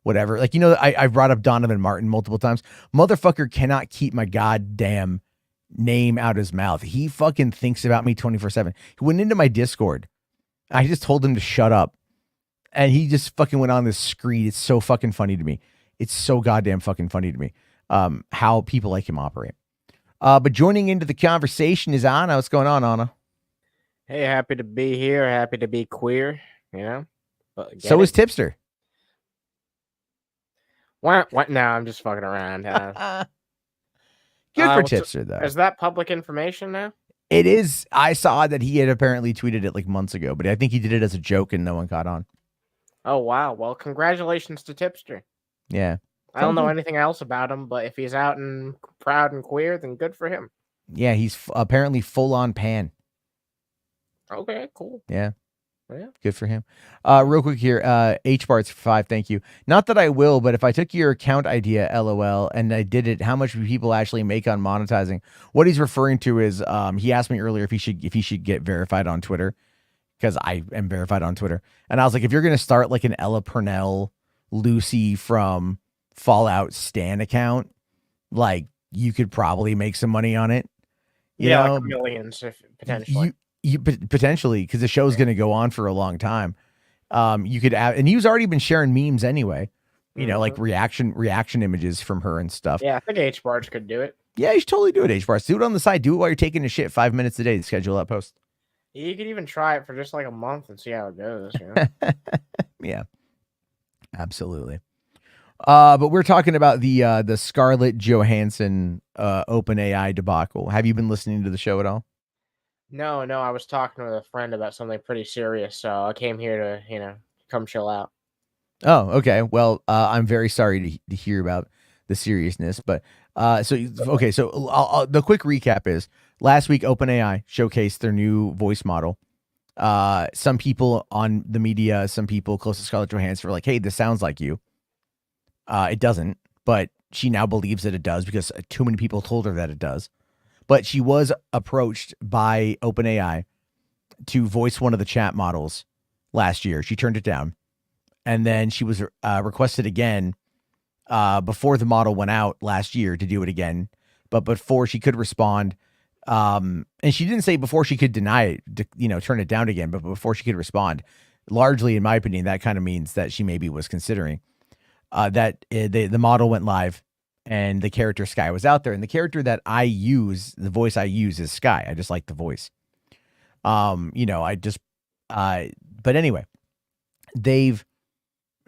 whatever. Like, I've brought up Donovan Martin multiple times. Motherfucker cannot keep my goddamn name out his mouth. He fucking thinks about me 24/7. He went into my Discord. I just told him to shut up. And he just fucking went on this screed. It's so fucking funny to me. It's so goddamn fucking funny to me how people like him operate. But joining into the conversation is Anna. What's going on, Anna? Hey, happy to be here. Happy to be queer, So is Tipster. What? No, I'm just fucking around. Good for Tipster, though. Is that public information now? It is. I saw that he had apparently tweeted it like months ago, but I think he did it as a joke and no one caught on. Oh, wow. Well, congratulations to Tipster. Yeah. I don't know anything else about him, but if he's out and proud and queer, then good for him. Yeah, he's apparently full on pan. Okay, cool. Yeah. Yeah. Good for him. Real quick here, HBarts for 5, thank you. Not that I will, but if I took your account idea, LOL, and I did it, how much would people actually make on monetizing? What he's referring to is he asked me earlier if he should get verified on Twitter, because I am verified on Twitter. And I was like, if you're going to start like an Ella Purnell, Lucy from Fallout Stan account, like, you could probably make some money on it. You know? Like millions, if potentially. You potentially, because the show's going to go on for a long time. You could add, and he's already been sharing memes anyway, like reaction images from her and stuff. Yeah, I think HBarts could do it. Yeah, you should totally do it, HBarts. Do it on the side. Do it while you're taking a shit 5 minutes a day to schedule that post. You could even try it for just like a month and see how it goes. Yeah, absolutely. But we're talking about the Scarlett Johansson OpenAI debacle. Have you been listening to the show at all? No, I was talking with a friend about something pretty serious, so I came here to, come chill out. Oh, okay. Well, I'm very sorry to hear about the seriousness, but so the quick recap is last week OpenAI showcased their new voice model. Some people on the media, some people close to Scarlett Johansson were like, "Hey, this sounds like you." It doesn't, but she now believes that it does because too many people told her that it does. But she was approached by OpenAI to voice one of the chat models last year. She turned it down. And then she was requested again before the model went out last year to do it again. But before she could respond, and she didn't say before she could deny it, turn it down again, but before she could respond. Largely, in my opinion, that kind of means that she maybe was considering that the model went live. And the character Sky was out there. And the character that I use, the voice I use is Sky. I just like the voice. But anyway, they've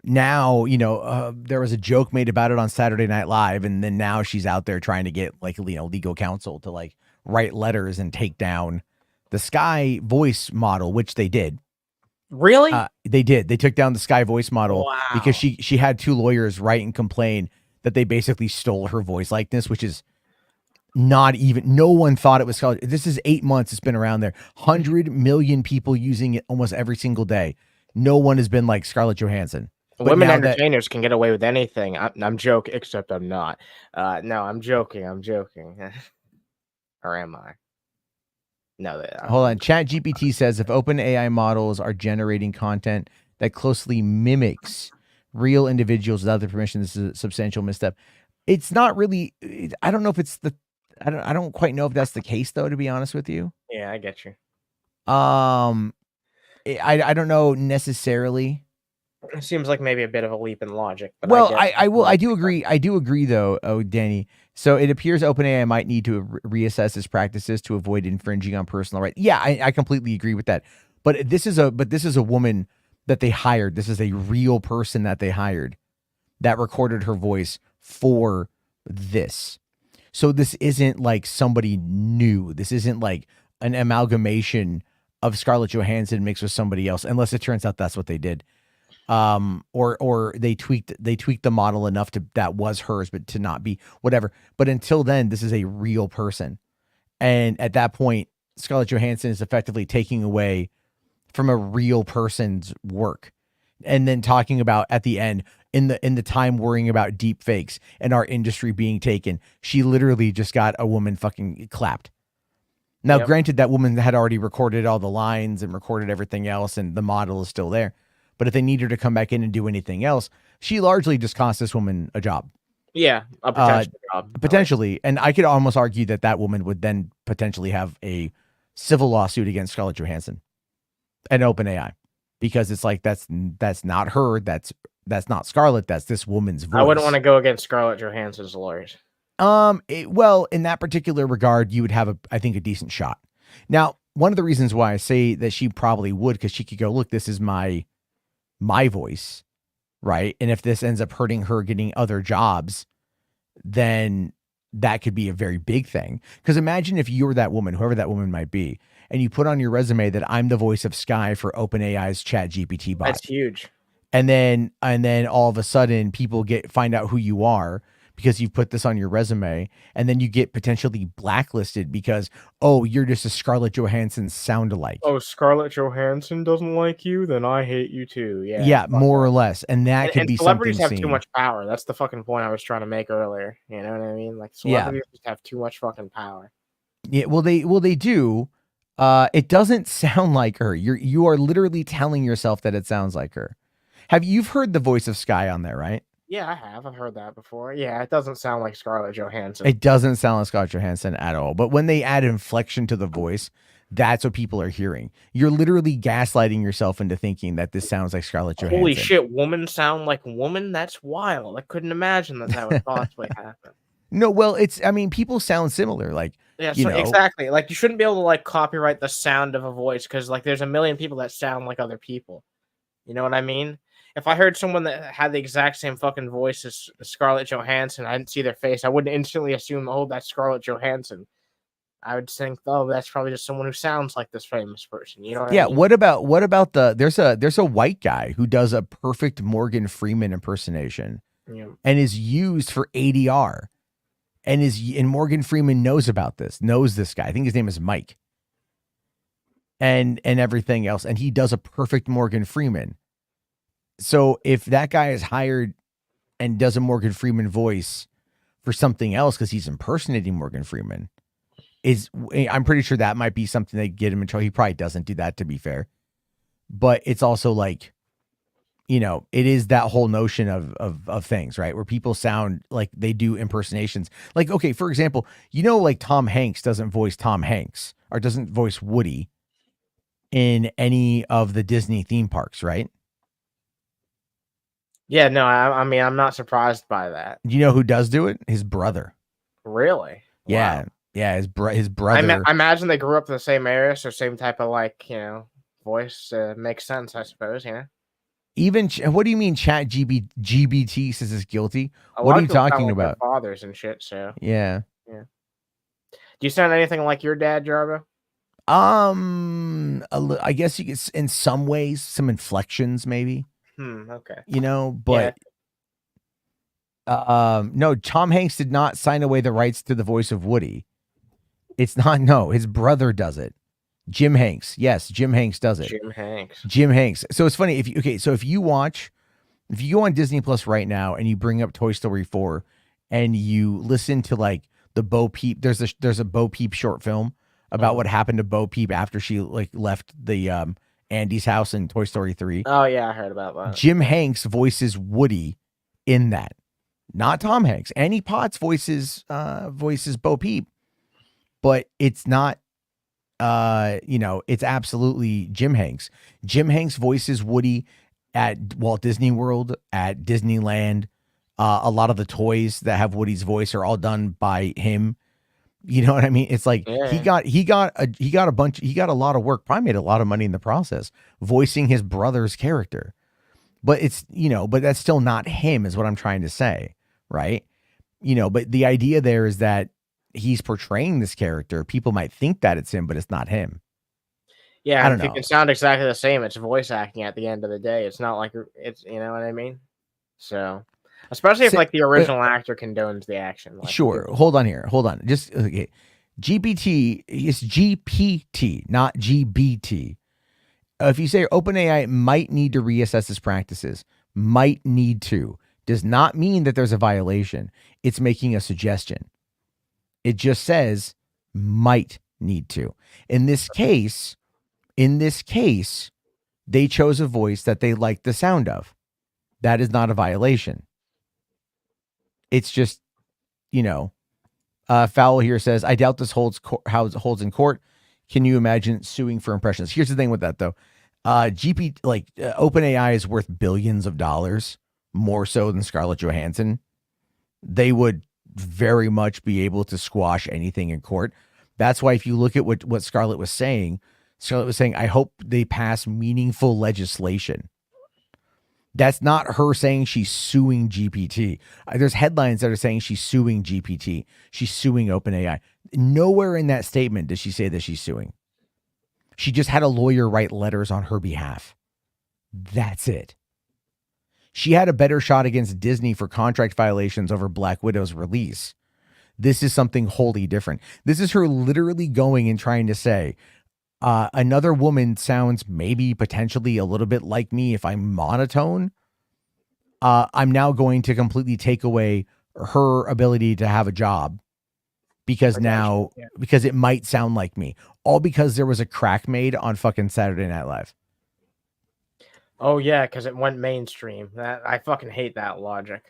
now, there was a joke made about it on Saturday Night Live. And then now she's out there trying to get legal counsel to write letters and take down the Sky voice model, which they did. Really? They did. They took down the Sky voice model because she had 2 lawyers write and complain that they basically stole her voice likeness, which is not even, no one thought it was Scarlett. This is 8 months. It's been around there. 100 million people using it almost every single day. No one has been like Scarlett Johansson. Women entertainers can get away with anything. I'm joking, except I'm not. No, I'm joking. Or am I? No. Hold on. ChatGPT says if OpenAI models are generating content that closely mimics real individuals without their permission, this is a substantial misstep. It's not really. I don't know if it's I don't quite know if that's the case, though. To be honest with you. Yeah, I get you. I don't know necessarily. It seems like maybe a bit of a leap in logic. But well, I do agree though. Oh, Danny. So it appears OpenAI might need to reassess its practices to avoid infringing on personal rights. Yeah, I completely agree with that. But this is a woman that they hired. This is a real person that they hired that recorded her voice for this. So this isn't like somebody new. This isn't like an amalgamation of Scarlett Johansson mixed with somebody else, unless it turns out that's what they did. or they tweaked the model enough to that was hers, but to not be whatever. But until then, this is a real person, and at that point, Scarlett Johansson is effectively taking away from a real person's work, and then talking about at the end in the time worrying about deep fakes and our industry being taken, she literally just got a woman fucking clapped. Now, granted, that woman had already recorded all the lines and recorded everything else, and the model is still there. But if they need her to come back in and do anything else, she largely just cost this woman a job. Yeah, a potential job. Potentially. And I could almost argue that woman would then potentially have a civil lawsuit against Scarlett Johansson and OpenAI, because it's like, that's not her. That's not Scarlett. That's this woman's voice. I wouldn't want to go against Scarlett Johansson's lawyers. Well, in that particular regard, you would have I think a decent shot. Now, one of the reasons why I say that she probably would, because she could go, look, this is my voice, right? And if this ends up hurting her getting other jobs, then that could be a very big thing. Because imagine if you were that woman, whoever that woman might be, and you put on your resume that I'm the voice of Sky for OpenAI's ChatGPT bot. That's huge. And then all of a sudden people find out who you are because you've put this on your resume, and then you get potentially blacklisted because, oh, you're just a Scarlett Johansson sound-alike. Oh, Scarlett Johansson doesn't like you, then I hate you too. Yeah. Yeah, more or less. And that could be something celebrities have seen. too much power. That's the fucking point I was trying to make earlier. You know what I mean? Like, celebrities just have too much fucking power. Yeah, well they do. It doesn't sound like her. You are literally telling yourself that it sounds like her. You've heard the voice of Sky on there, right? Yeah, I have. I've heard that before. Yeah, it doesn't sound like Scarlett Johansson. It doesn't sound like Scarlett Johansson at all. But when they add inflection to the voice, that's what people are hearing. You're literally gaslighting yourself into thinking that this sounds like Scarlett Johansson. Holy shit, woman sound like woman? That's wild. I couldn't imagine that would possibly happen. No, well, people sound similar. Like, yeah, so exactly. Like, you shouldn't be able to like copyright the sound of a voice, because like there's a million people that sound like other people. You know what I mean? If I heard someone that had the exact same fucking voice as Scarlett Johansson, I didn't see their face, I wouldn't instantly assume, oh, that's Scarlett Johansson. I would think, oh, that's probably just someone who sounds like this famous person. You know what I mean? What about there's a white guy who does a perfect Morgan Freeman impersonation and is used for ADR. And Morgan Freeman knows this guy. I think his name is Mike. And everything else. And he does a perfect Morgan Freeman. So if that guy is hired and does a Morgan Freeman voice for something else because he's impersonating Morgan Freeman, I'm pretty sure that might be something that get him in trouble. He probably doesn't do that, to be fair. But it's also like, it is that whole notion of things, right? Where people sound like they do impersonations. Like, okay, for example, like Tom Hanks doesn't voice Tom Hanks or doesn't voice Woody in any of the Disney theme parks, right? Yeah, no, I mean, I'm not surprised by that. You know who does do it? His brother. Really? Yeah. Wow. Yeah, his brother. I imagine they grew up in the same area, so same type of voice makes sense, I suppose. Even what do you mean? GBT says it's guilty. What are you talking about? Fathers and shit. So yeah. Do you sound anything like your dad, Jarbo? I guess you could, in some ways, some inflections maybe. Okay. But no, Tom Hanks did not sign away the rights to the voice of Woody. It's not. No, his brother does it. Jim Hanks. Yes, Jim Hanks does it. Jim Hanks. So it's funny if you go on Disney Plus right now and you bring up Toy Story 4 and you listen to like the Bo Peep, there's a Bo Peep short film about what happened to Bo Peep after she like left the Andy's house in Toy Story 3. Oh yeah, I heard about that. Jim Hanks voices Woody in that. Not Tom Hanks. Annie Potts voices Bo Peep. But it's not it's absolutely Jim Hanks. Jim Hanks voices Woody at Walt Disney World, at Disneyland. A lot of the toys that have Woody's voice are all done by him. You know what I mean? It's like he got a lot of work, probably made a lot of money in the process, voicing his brother's character. But it's, but that's still not him, is what I'm trying to say, right? But the idea there is that he's portraying this character. People might think that it's him, but it's not him. Yeah, I don't if it know. can sound exactly the same, it's voice acting at the end of the day. It's not like it's, you know what I mean? So, especially if like the original actor condones the action. Like, Sure. Hold on here. Hold on. Just okay. GPT is GPT, not GBT. If you say OpenAI might need to reassess its practices, might need to, does not mean that there's a violation. It's making a suggestion. It just says might need to. In this case, they chose a voice that they liked the sound of. That is not a violation. It's just, Fowl here says, I doubt this holds in court. Can you imagine suing for impressions? Here's the thing with that though. OpenAI is worth billions of dollars, more so than Scarlett Johansson. They would very much be able to squash anything in court. That's why if you look at what Scarlett was saying, I hope they pass meaningful legislation. That's not her saying she's suing GPT. There's headlines that are saying she's suing GPT. She's suing OpenAI. Nowhere in that statement does she say that she's suing. She just had a lawyer write letters on her behalf. That's it. She had a better shot against Disney for contract violations over Black Widow's release. This is something wholly different. This is her literally going and trying to say, another woman sounds maybe potentially a little bit like me if I'm monotone. I'm now going to completely take away her ability to have a job because because it might sound like me. All because there was a crack made on fucking Saturday Night Live. Oh yeah, because it went mainstream. That I fucking hate that logic.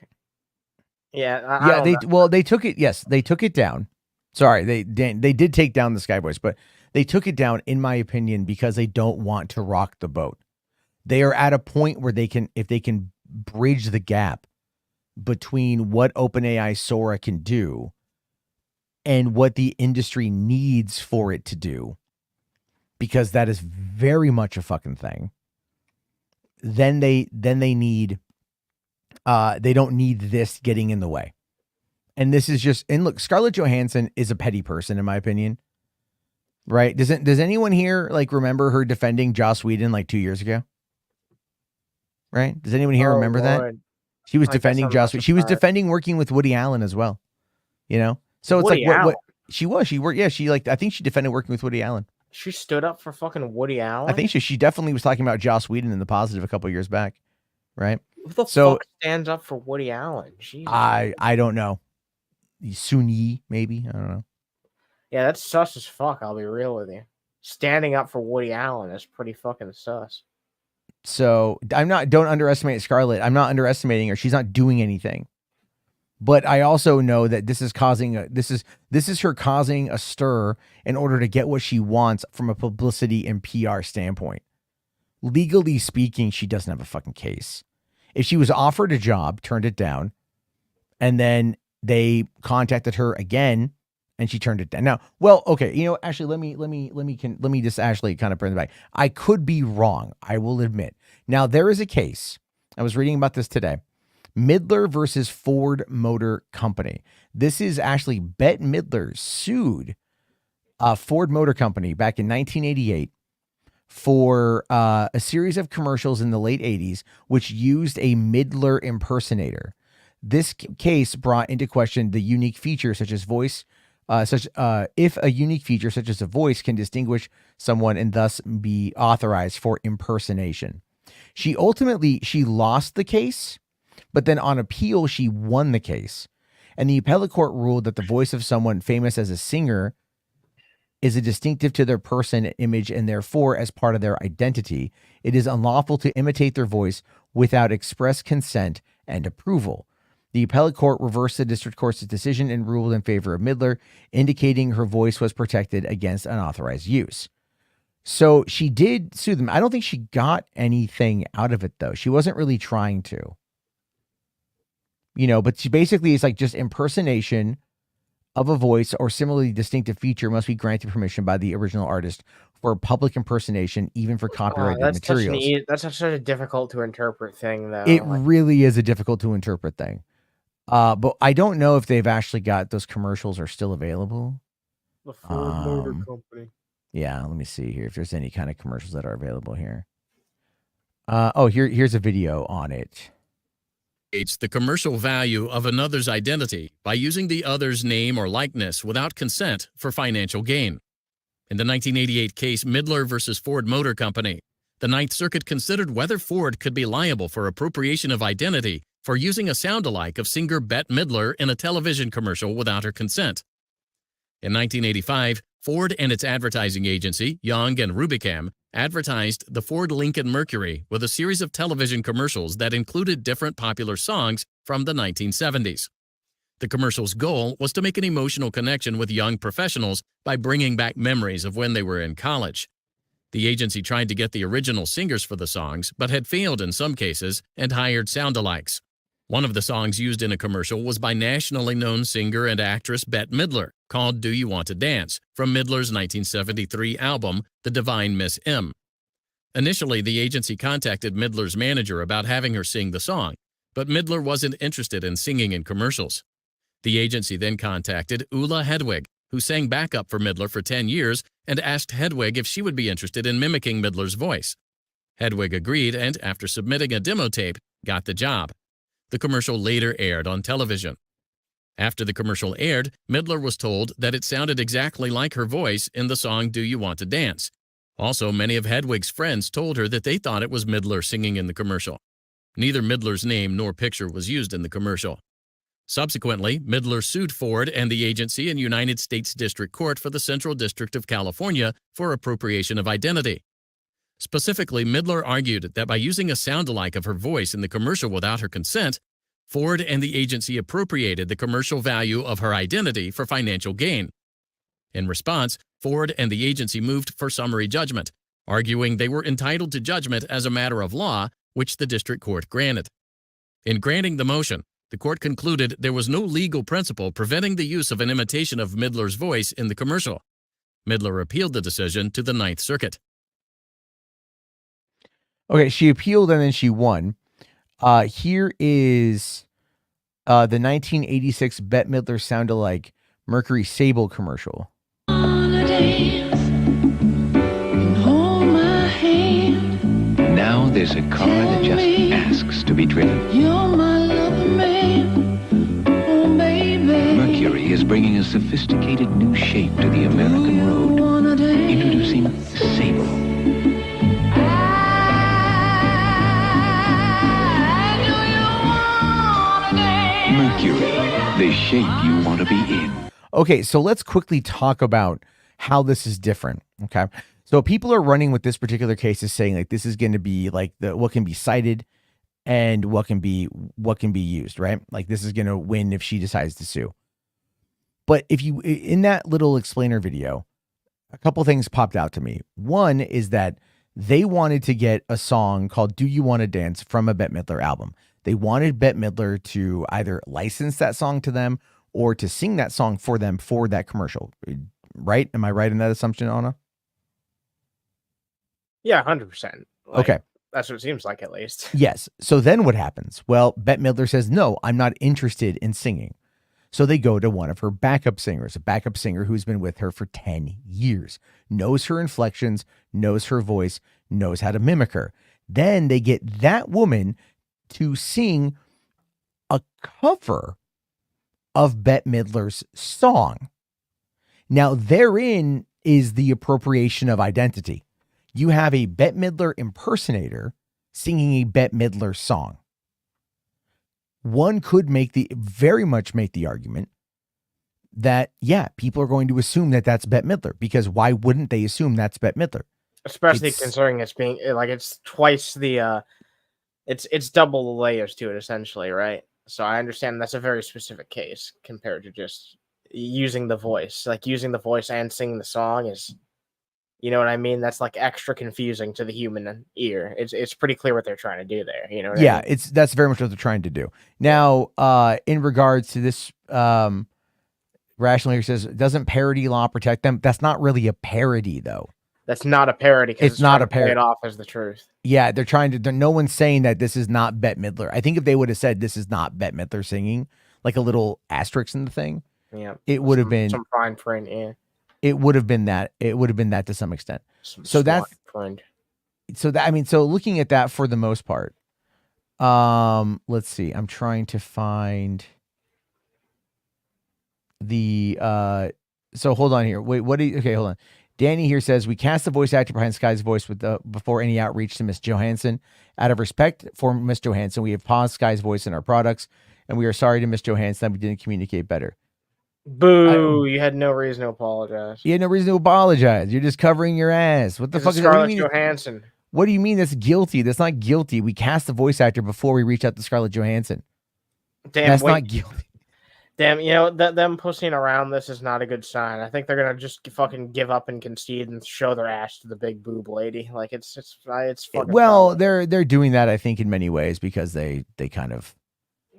Yeah, they took it. Yes, they took it down. Sorry, they did take down the Sky Voice, but they took it down, in my opinion, because they don't want to rock the boat. They are at a point where if they can bridge the gap between what OpenAI Sora can do and what the industry needs for it to do, because that is very much a fucking thing. Then they need, they don't need this getting in the way. And this is just, and look, Scarlett Johansson is a petty person, in my opinion. Right? Does anyone here remember her defending Joss Whedon 2 years ago? Right? Does anyone here remember that? She was defending Joss Whedon. She was defending working with Woody Allen as well. So it's Woody what she worked. Yeah, I think she defended working with Woody Allen. She stood up for fucking Woody Allen. I think she definitely was talking about Joss Whedon in the positive a couple of years back. Right? Who the fuck stands up for Woody Allen? Jesus. I don't know. Sun Yi, maybe. I don't know. Yeah, that's sus as fuck. I'll be real with you. Standing up for Woody Allen is pretty fucking sus. So don't underestimate Scarlett. I'm not underestimating her. She's not doing anything. But I also know that this is her causing a stir in order to get what she wants from a publicity and PR standpoint. Legally speaking, she doesn't have a fucking case. If she was offered a job, turned it down, and then they contacted her again and she turned it down. Now, well, okay, actually, let me just actually kind of bring it back. I could be wrong. I will admit. Now, there is a case. I was reading about this today. Midler versus Ford Motor Company. This is actually Bette Midler sued Ford Motor Company back in 1988 for a series of commercials in the late 80s, which used a Midler impersonator. This case brought into question the unique feature such as voice, if a unique feature such as a voice can distinguish someone and thus be authorized for impersonation. She lost the case, but then on appeal, she won the case. And the appellate court ruled that the voice of someone famous as a singer is a distinctive to their person, image, and therefore, as part of their identity, it is unlawful to imitate their voice without express consent and approval. The appellate court reversed the district court's decision and ruled in favor of Midler, indicating her voice was protected against unauthorized use. So she did sue them. I don't think she got anything out of it, though. She wasn't really trying to. But she basically is just impersonation of a voice or similarly distinctive feature must be granted permission by the original artist for public impersonation, even for copyrighted materials. That's such a difficult to interpret thing, though. It really is a difficult to interpret thing. But I don't know if they've actually got those commercials are still available. The Ford Motor Company. Yeah, let me see here if there's any kind of commercials that are available here. Here's a video on it. It's the commercial value of another's identity by using the other's name or likeness without consent for financial gain. In the 1988 case Midler versus Ford Motor Company, the Ninth Circuit considered whether Ford could be liable for appropriation of identity for using a sound-alike of singer Bette Midler in a television commercial without her consent. In 1985, Ford and its advertising agency, Young and Rubicam, advertised the Ford Lincoln Mercury with a series of television commercials that included different popular songs from the 1970s. The commercial's goal was to make an emotional connection with young professionals by bringing back memories of when they were in college. The agency tried to get the original singers for the songs, but had failed in some cases and hired sound-alikes. One of the songs used in a commercial was by nationally known singer and actress Bette Midler, called Do You Want to Dance, from Midler's 1973 album, The Divine Miss M. Initially, the agency contacted Midler's manager about having her sing the song, but Midler wasn't interested in singing in commercials. The agency then contacted Ulla Hedwig, who sang backup for Midler for 10 years, and asked Hedwig if she would be interested in mimicking Midler's voice. Hedwig agreed and, after submitting a demo tape, got the job. The commercial later aired on television. After the commercial aired, Midler was told that it sounded exactly like her voice in the song Do You Want to Dance? Also, many of Hedwig's friends told her that they thought it was Midler singing in the commercial. Neither Midler's name nor picture was used in the commercial. Subsequently, Midler sued Ford and the agency in United States District Court for the Central District of California for appropriation of identity. Specifically, Midler argued that by using a sound-alike of her voice in the commercial without her consent, Ford and the agency appropriated the commercial value of her identity for financial gain. In response, Ford and the agency moved for summary judgment, arguing they were entitled to judgment as a matter of law, which the district court granted. In granting the motion, the court concluded there was no legal principle preventing the use of an imitation of Midler's voice in the commercial. Midler appealed the decision to the Ninth Circuit. Okay, she appealed and then she won. Here is the 1986 Bette Midler sound-alike Mercury Sable commercial. Now there's a car that just asks to be driven. You're my lover man. Oh, baby. Mercury is bringing a sophisticated new shape to the American road. Introducing Sable. Mercury, the shape you want to be in. Okay, so let's quickly talk about how this is different. Okay, so people are running with this particular case is saying like this is going to be like what can be cited and what can be used, right? Like this is going to win if she decides to sue. But if you in that little explainer video, a couple things popped out to me. One is that they wanted to get a song called Do You Want to Dance from a Bette Midler album. They wanted Bette Midler to either license that song to them or to sing that song for them for that commercial. Right? Am I right in that assumption, Anna? Yeah, 100%. Okay. That's what it seems like, at least. Yes. So then what happens? Well, Bette Midler says, no, I'm not interested in singing. So they go to one of her backup singers, a backup singer who's been with her for 10 years, knows her inflections, knows her voice, knows how to mimic her. Then they get that woman to sing a cover of Bette Midler's song. Now, therein is the appropriation of identity. You have a Bette Midler impersonator singing a Bette Midler song. One could very much make the argument that, yeah, people are going to assume that that's Bette Midler, because why wouldn't they assume that's Bette Midler? Especially considering it's being like it's twice the it's double the layers to it essentially, right? So I understand that's a very specific case compared to just using the voice. Like using the voice and singing the song is, you know what I mean? That's like extra confusing to the human ear. It's pretty clear what they're trying to do there. You know what I mean? That's very much what they're trying to do. Now, in regards to this, Rational here says, doesn't parody law protect them? That's not really a parody, though. That's not a parody. It's not a parody. It off as the truth. Yeah, they're trying to. No one's saying that this is not Bette Midler. I think if they would have said this is not Bette Midler singing, like a little asterisk in the thing, yeah, it would have been some fine print. Yeah. it would have been that. It would have been that to some extent. Some So that's swine friend. so that I mean, so looking at that for the most part. Let's see. I'm trying to find the so hold on here. Wait, what do you okay, hold on. Danny here says we cast the voice actor behind Sky's voice with before any outreach to Miss Johansson. Out of respect for Miss Johansson, we have paused Sky's voice in our products, and we are sorry to Miss Johansson that we didn't communicate better. Boo! You had no reason to apologize. You had no reason to apologize. You're just covering your ass. What the fuck is that? What do you Scarlett mean? Johansson. What do you mean that's guilty? That's not guilty. We cast the voice actor before we reached out to Scarlett Johansson. Damn, That's not guilty. Damn, you know them pushing around this is not a good sign. I think they're gonna just fucking give up and concede and show their ass to the big boob lady. Like it's fucking. Well, they're doing that, I think, in many ways because they kind of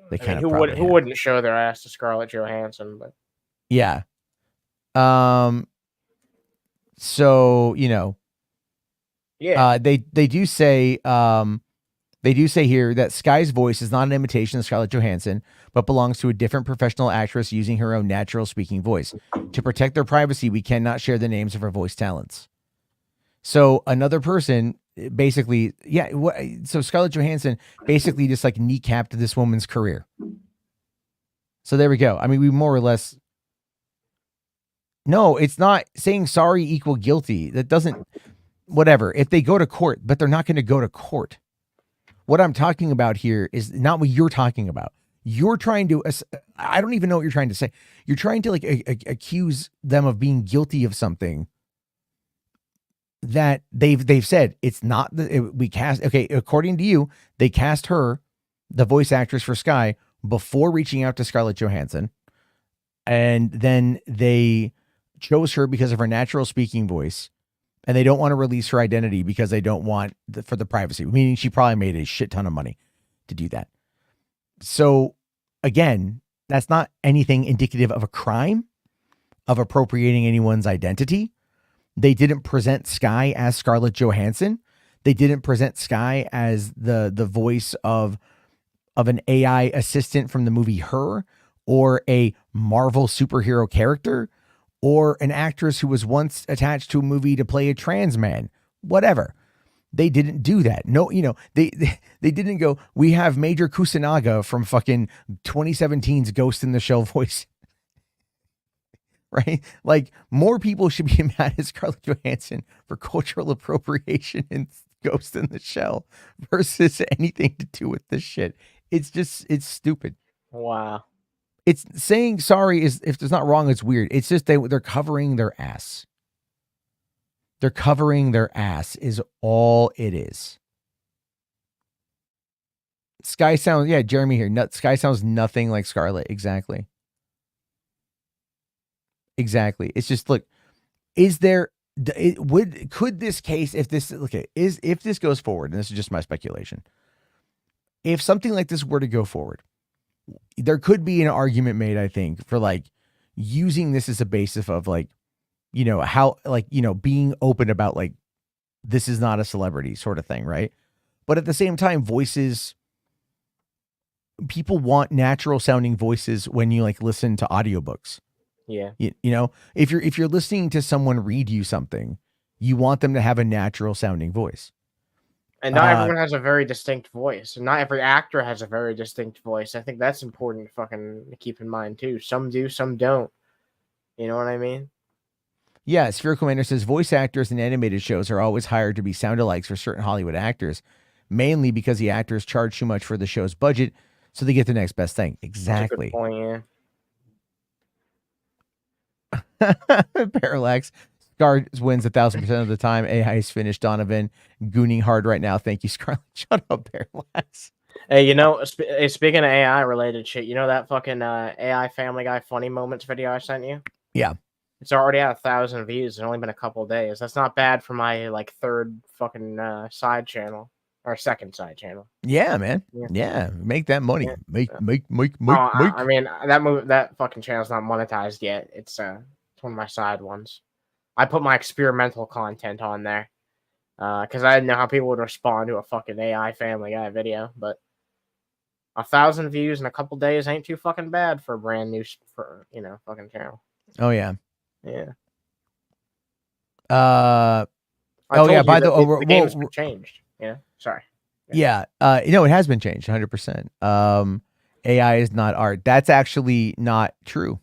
who wouldn't show their ass to Scarlett Johansson? But yeah. So yeah. they do say here that Sky's voice is not an imitation of Scarlett Johansson, but belongs to a different professional actress using her own natural speaking voice. To protect their privacy, we cannot share the names of her voice talents. So another person basically, so Scarlett Johansson basically just like kneecapped this woman's career. So there we go. I mean, we more or less. No, it's not saying sorry equal guilty. That doesn't, whatever. If they go to court, but they're not going to go to court. What I'm talking about here is not what you're talking about. You're trying to, I don't even know what you're trying to say. You're trying to like accuse them of being guilty of something that they've said it's not we cast. Okay. According to you, they cast her, the voice actress for Sky, before reaching out to Scarlett Johansson. And then they chose her because of her natural speaking voice. And they don't want to release her identity because they don't want for the privacy, meaning she probably made a shit ton of money to do that. So again, that's not anything indicative of a crime of appropriating anyone's identity. They didn't present Sky as Scarlett Johansson. They didn't present Sky as the voice of an AI assistant from the movie Her, or a Marvel superhero character, or an actress who was once attached to a movie to play a trans man, whatever. They didn't do that. No, they didn't go, we have Major Kusunaga from fucking 2017's Ghost in the Shell voice. Right? Like, more people should be mad at Scarlett Johansson for cultural appropriation in Ghost in the Shell versus anything to do with this shit. It's stupid. Wow. It's saying sorry is, if it's not wrong, it's weird. It's just they're covering their ass. They're covering their ass is all it is. Sky sounds, Jeremy here. Sky sounds nothing like Scarlett. Exactly. It's just, look, could this case, if this goes forward, and this is just my speculation, if something like this were to go forward, there could be an argument made, I think, for like using this as a basis of like, how, like, being open about like, this is not a celebrity sort of thing. Right. But at the same time, voices, people want natural sounding voices when you like listen to audiobooks. Yeah. If you're listening to someone read you something, you want them to have a natural sounding voice. And not everyone has a very distinct voice. And not every actor has a very distinct voice. I think that's important to fucking keep in mind too. Some do, some don't. You know what I mean? Yeah, Spherical Commander says voice actors in animated shows are always hired to be sound-alikes for certain Hollywood actors, mainly because the actors charge too much for the show's budget, so they get the next best thing. Exactly. That's a good point, yeah. Parallax. Scar wins 1,000% of the time. AI is finished. Donovan gooning hard right now. Thank you, Scarlett. Shut up, Parallax. Hey, speaking of AI related shit, that fucking AI Family Guy funny moments video I sent you? Yeah. It's already at 1,000 views. It's only been a couple of days. That's not bad for my like third fucking side channel or second side channel. Yeah, man. Yeah. Make that money. Yeah. Make. I mean, that fucking channel's not monetized yet. It's one of my side ones. I put my experimental content on there because I didn't know how people would respond to a fucking AI Family Guy video. But 1,000 views in a couple days ain't too fucking bad for a brand new fucking channel. Oh yeah. Yeah. I Oh told yeah. you By that the the game's been changed. Yeah. Sorry. yeah. No, it has been changed 100%. AI is not art. That's actually not true.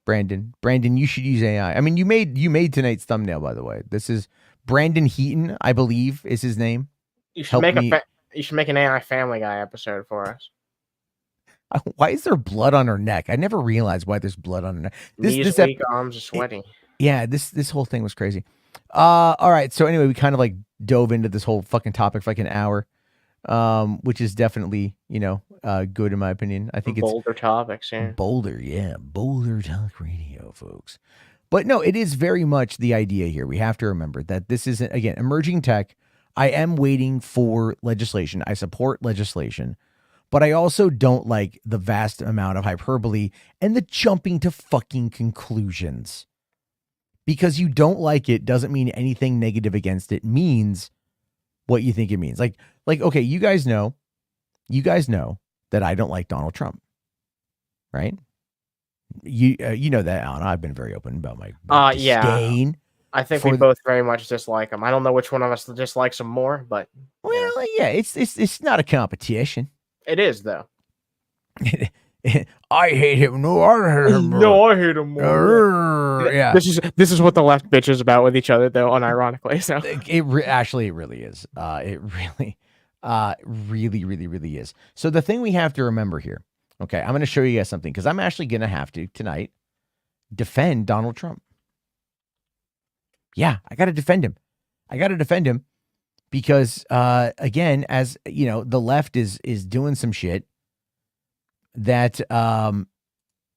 Brandon, you should use AI. I mean, you made tonight's thumbnail, by the way. This is Brandon Heaton, I believe, is his name. You should make you should make an AI Family Guy episode for us. Why is there blood on her neck? I never realized why there's blood on her neck. Knees weak, arms are sweaty. Yeah, this whole thing was crazy. All right. So anyway, we kind of like dove into this whole fucking topic for like an hour, which is definitely, good in my opinion. I think it's Boulder topics, yeah. Boulder Talk Radio, folks. But no, it is very much the idea here. We have to remember that this isn't, again, emerging tech. I am waiting for legislation. I support legislation, but I also don't like the vast amount of hyperbole and the jumping to fucking conclusions. Because you don't like it doesn't mean anything negative against it means what you think it means. Like, okay, you guys know that I don't like Donald Trump, right? You know that, Alan. I've been very open about my disdain. I think we both very much dislike him. I don't know which one of us dislikes him more, but yeah, it's not a competition. It is though. I hate him. No, I hate him. No, I hate him more. Yeah. This is what the left bitches about with each other, though, unironically. So actually, it really is. It really is. So the thing we have to remember here. Okay, I'm going to show you guys something because I'm actually going to have to tonight defend Donald Trump. Yeah, I got to defend him. Because again, as you know, the left is doing some shit that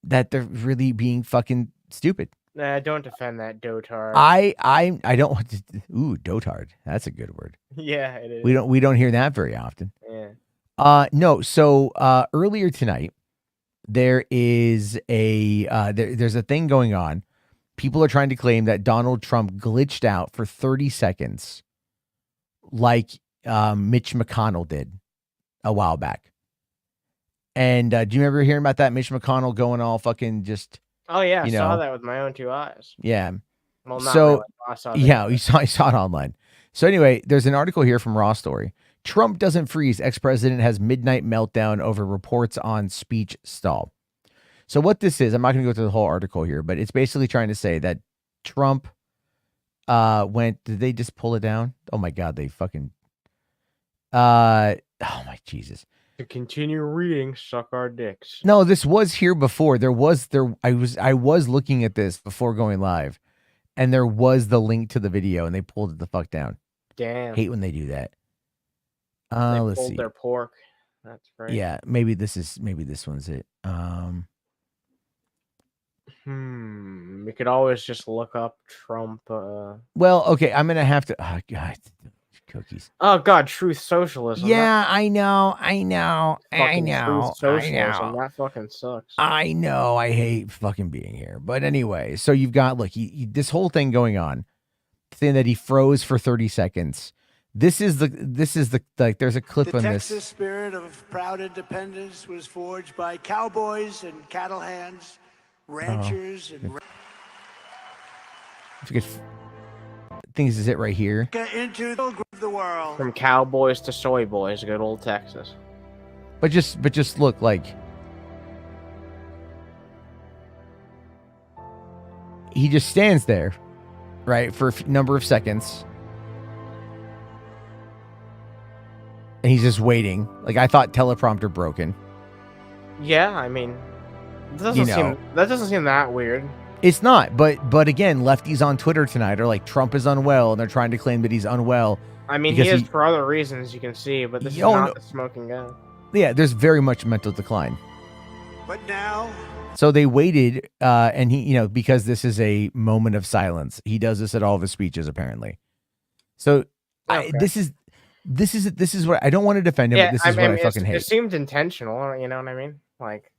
they're really being fucking stupid. Nah, don't defend that dotard. I don't want to. Ooh, dotard. That's a good word. Yeah, it is. We don't hear that very often. Yeah. No. So earlier tonight, there is there's a thing going on. People are trying to claim that Donald Trump glitched out for 30 seconds, like Mitch McConnell did a while back. And do you remember hearing about that? Mitch McConnell going all fucking just. Oh yeah, I saw that with my own two eyes. Yeah. Well, not so really. I saw that. Yeah, I saw it online. So anyway, there's an article here from Raw Story. Trump doesn't freeze. Ex-president has midnight meltdown over reports on speech stall. So what this is, I'm not going to go through the whole article here, but it's basically trying to say that Trump went. Did they just pull it down? Oh my God, they fucking. Oh my Jesus. To continue reading, suck our dicks. No, this was here before. I was looking at this before going live, and there was the link to the video, and they pulled it the fuck down. Damn. Hate when they do that. They Let's pulled see. their pork. That's right. Yeah, maybe this one's it. We could always just look up Trump. Well, okay, I'm gonna have to. Oh God, cookies. Oh God, Truth Socialism. Yeah, I know. Truth Socialism. That fucking sucks. I know. I hate fucking being here. But anyway, so you've got this whole thing going on, saying that he froze for 30 seconds. This is the there's a clip on this. The Texas spirit of proud independence was forged by cowboys and cattle hands, ranchers and. I think this is it right here. Into the world. From cowboys to soy boys, good old Texas. But just look like he just stands there, right, for a number of seconds. And he's just waiting. Like, I thought teleprompter broken. Yeah, I mean, that doesn't seem that weird. It's not, but again, lefties on Twitter tonight are like, Trump is unwell, and they're trying to claim that he's unwell. I mean, he is for other reasons, you can see, but this is not the smoking gun. Yeah, there's very much mental decline. But now... So they waited, and he, because this is a moment of silence. He does this at all of his speeches, apparently. So okay. This is what I don't want to defend him, but this is what I fucking hate. It seemed intentional, you know what I mean? Like,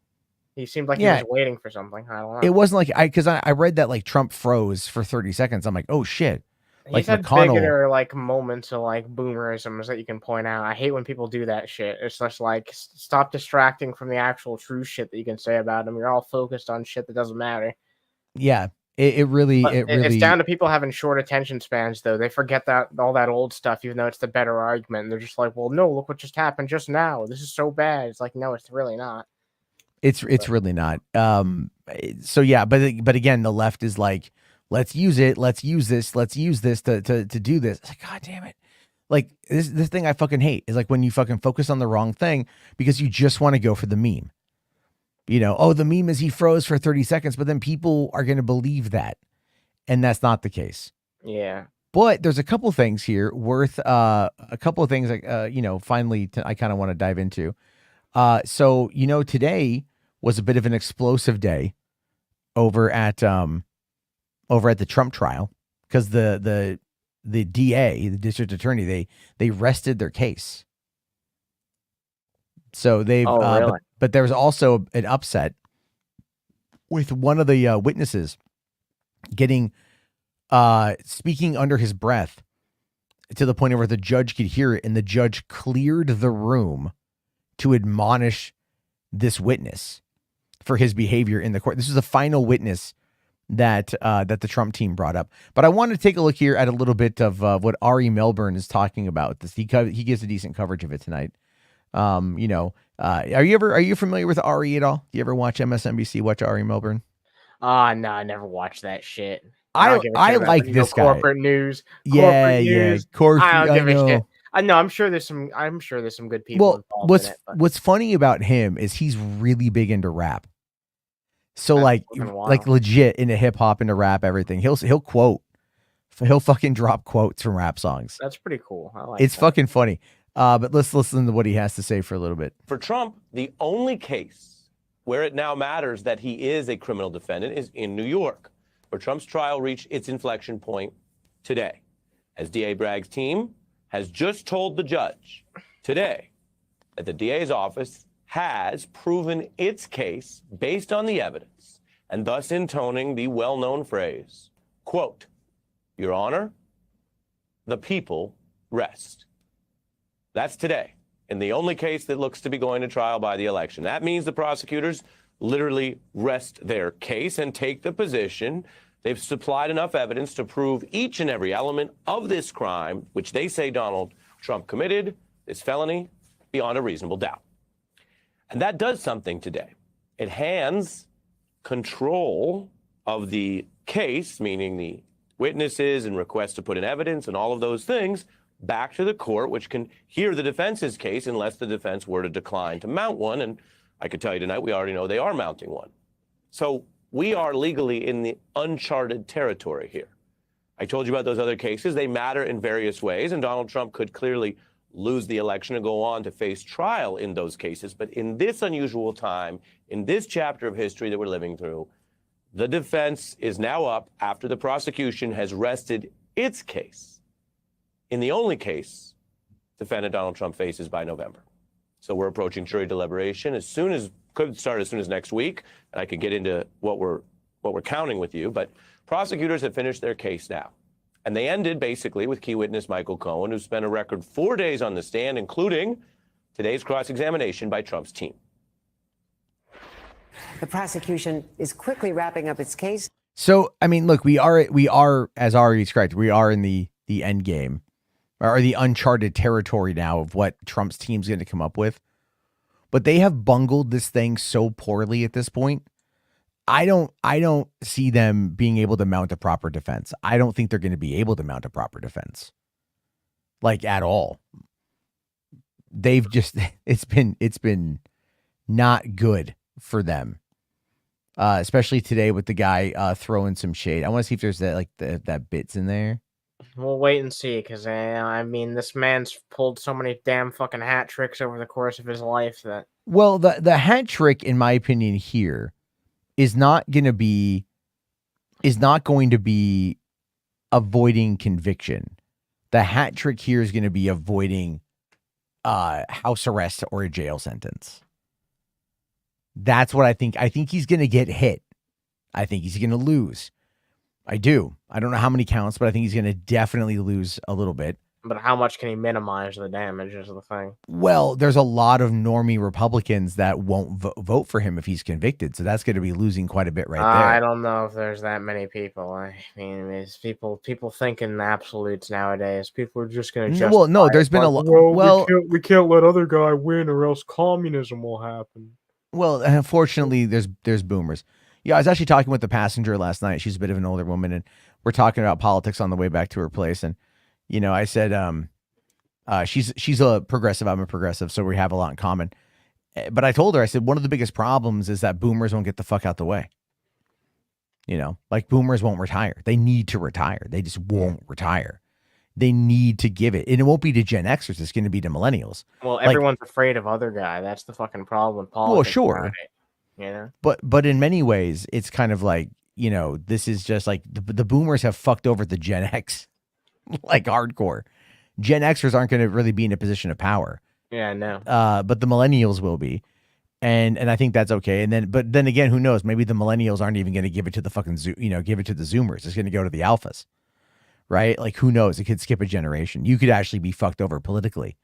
he seemed like he was waiting for something. I don't know. It wasn't like because I read that like Trump froze for 30 seconds. I'm like, oh shit. He's had bigger like moments of like boomerisms that you can point out. I hate when people do that shit. It's just like stop distracting from the actual true shit that you can say about him. You're all focused on shit that doesn't matter. Yeah. It really, It's down to people having short attention spans, though. They forget that all that old stuff, even though it's the better argument. And they're just like, well, no, look what just happened just now. This is so bad. It's like, no, it's really not. It's really not. So yeah, but again, the left is like, let's use it. Let's use this to do this. It's like, God damn it. Like this thing I fucking hate is like when you fucking focus on the wrong thing because you just want to go for the meme. You know, oh, the meme is he froze for 30 seconds, but then people are going to believe that. And that's not the case. Yeah. But there's a couple things here worth, a couple of things, finally I kind of want to dive into. So, today was a bit of an explosive day over at the Trump trial because the DA, the district attorney, they rested their case. So they've, really? but there was also an upset with one of the witnesses getting speaking under his breath to the point where the judge could hear it, and the judge cleared the room to admonish this witness for his behavior in the court. This is the final witness that the Trump team brought up. But I want to take a look here at a little bit of what Ari Melbourne is talking about. He gives a decent coverage of it tonight. Are you familiar with Ari at all? Do you ever watch MSNBC? Watch Ari Melbourne? No, I never watched that shit. I like this guy. Corporate news. Yeah. I don't give a shit. I know. I'm sure there's some good people involved in it. What's funny about him is he's really big into rap. So like legit into hip hop, into rap, everything. He'll fucking drop quotes from rap songs. That's pretty cool. I like it's that. fucking funny. But let's listen to what he has to say for a little bit. For Trump, the only case where it now matters that he is a criminal defendant is in New York, where Trump's trial reached its inflection point today, as DA Bragg's team has just told the judge today that the DA's office has proven its case based on the evidence, and thus intoning the well-known phrase, quote, "Your Honor, the people rest." That's today, in the only case that looks to be going to trial by the election. That means the prosecutors literally rest their case and take the position they've supplied enough evidence to prove each and every element of this crime, which they say Donald Trump committed, this felony, beyond a reasonable doubt. And that does something today. It hands control of the case, meaning the witnesses and requests to put in evidence and all of those things, back to the court, which can hear the defense's case unless the defense were to decline to mount one. And I could tell you tonight, we already know they are mounting one. So we are legally in the uncharted territory here. I told you about those other cases. They matter in various ways, and Donald Trump could clearly lose the election and go on to face trial in those cases. But in this unusual time, in this chapter of history that we're living through, the defense is now up after the prosecution has rested its case in the only case defendant Donald Trump faces by November. So we're approaching jury deliberation could start as soon as next week, and I could get into what we're counting with you, but prosecutors have finished their case now. And they ended basically with key witness Michael Cohen, who spent a record 4 days on the stand, including today's cross-examination by Trump's team. The prosecution is quickly wrapping up its case. So, I mean, look, we are, as already described, we are in the end game, or the uncharted territory now of what Trump's team's going to come up with. But they have bungled this thing so poorly at this point. I don't see them being able to mount a proper defense. I don't think they're going to be able to mount a proper defense, like at all. They've just it's been not good for them, especially today with the guy throwing some shade. I want to see if there's that bits in there. We'll wait and see, because this man's pulled so many damn fucking hat tricks over the course of his life that. Well, the hat trick, in my opinion, here is not going to be avoiding conviction. The hat trick here is going to be avoiding house arrest or a jail sentence. That's what I think. I think he's going to get hit. I think he's going to lose. I do. I don't know how many counts, but I think he's going to definitely lose a little bit. But how much can he minimize the damage is the thing. Well, there's a lot of normie Republicans that won't vote for him if he's convicted. So that's going to be losing quite a bit right there. I don't know if there's that many people. I mean, it's people think in absolutes nowadays. People are just going to justify. Well, no, there's been a lot. Well, we can't let other guy win, or else communism will happen. Well, unfortunately, there's boomers. Yeah, I was actually talking with the passenger last night. She's a bit of an older woman, and we're talking about politics on the way back to her place. And I said, she's a progressive. I'm a progressive, so we have a lot in common. But I told her, I said, one of the biggest problems is that boomers won't get the fuck out the way. Like boomers won't retire. They need to retire. They just won't retire. They need to give it. And it won't be to Gen Xers. It's going to be to millennials. Well, everyone's afraid of other guy. That's the fucking problem with politics. Well, sure. Nowadays, But in many ways, it's kind of like, this is just like the boomers have fucked over the Gen X like hardcore. Gen Xers aren't going to really be in a position of power. Yeah, I know. But the millennials will be. And I think that's okay. But then again, who knows? Maybe the millennials aren't even going to give it to the fucking give it to the Zoomers. It's going to go to the alphas, right? Like who knows? It could skip a generation. You could actually be fucked over politically.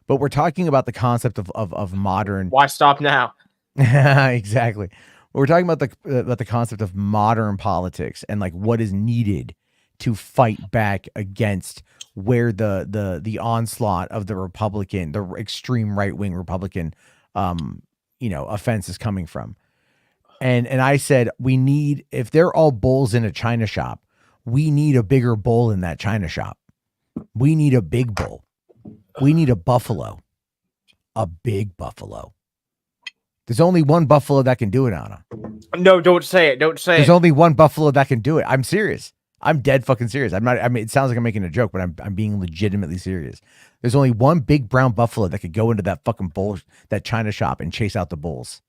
But we're talking about the concept of modern. Why stop now? Exactly. We're talking about the concept of modern politics and like what is needed to fight back against where the onslaught of the extreme right wing Republican offense is coming from. And I said, if they're all bulls in a china shop, we need a bigger bull in that china shop. We need a big bull. We need a buffalo, a big buffalo. There's only one buffalo that can do it, Anna. No, don't say it. Don't say There's it. only one buffalo that can do it. I'm serious. I'm dead fucking serious. I'm not. I mean, it sounds like I'm making a joke, but I'm being legitimately serious. There's only one big brown buffalo that could go into that fucking bull, that china shop, and chase out the bulls.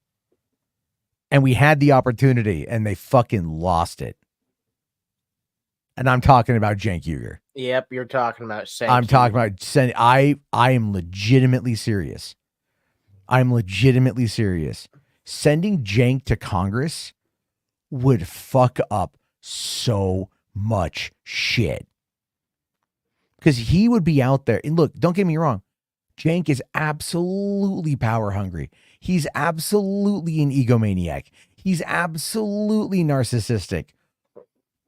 And we had the opportunity, and they fucking lost it. And I'm talking about Cenk Uygur. Yep, you're talking about Cenk. I'm talking about. I am legitimately serious. I'm legitimately serious. Sending Cenk to Congress would fuck up so much shit. Because he would be out there. And look, don't get me wrong. Cenk is absolutely power hungry. He's absolutely an egomaniac. He's absolutely narcissistic.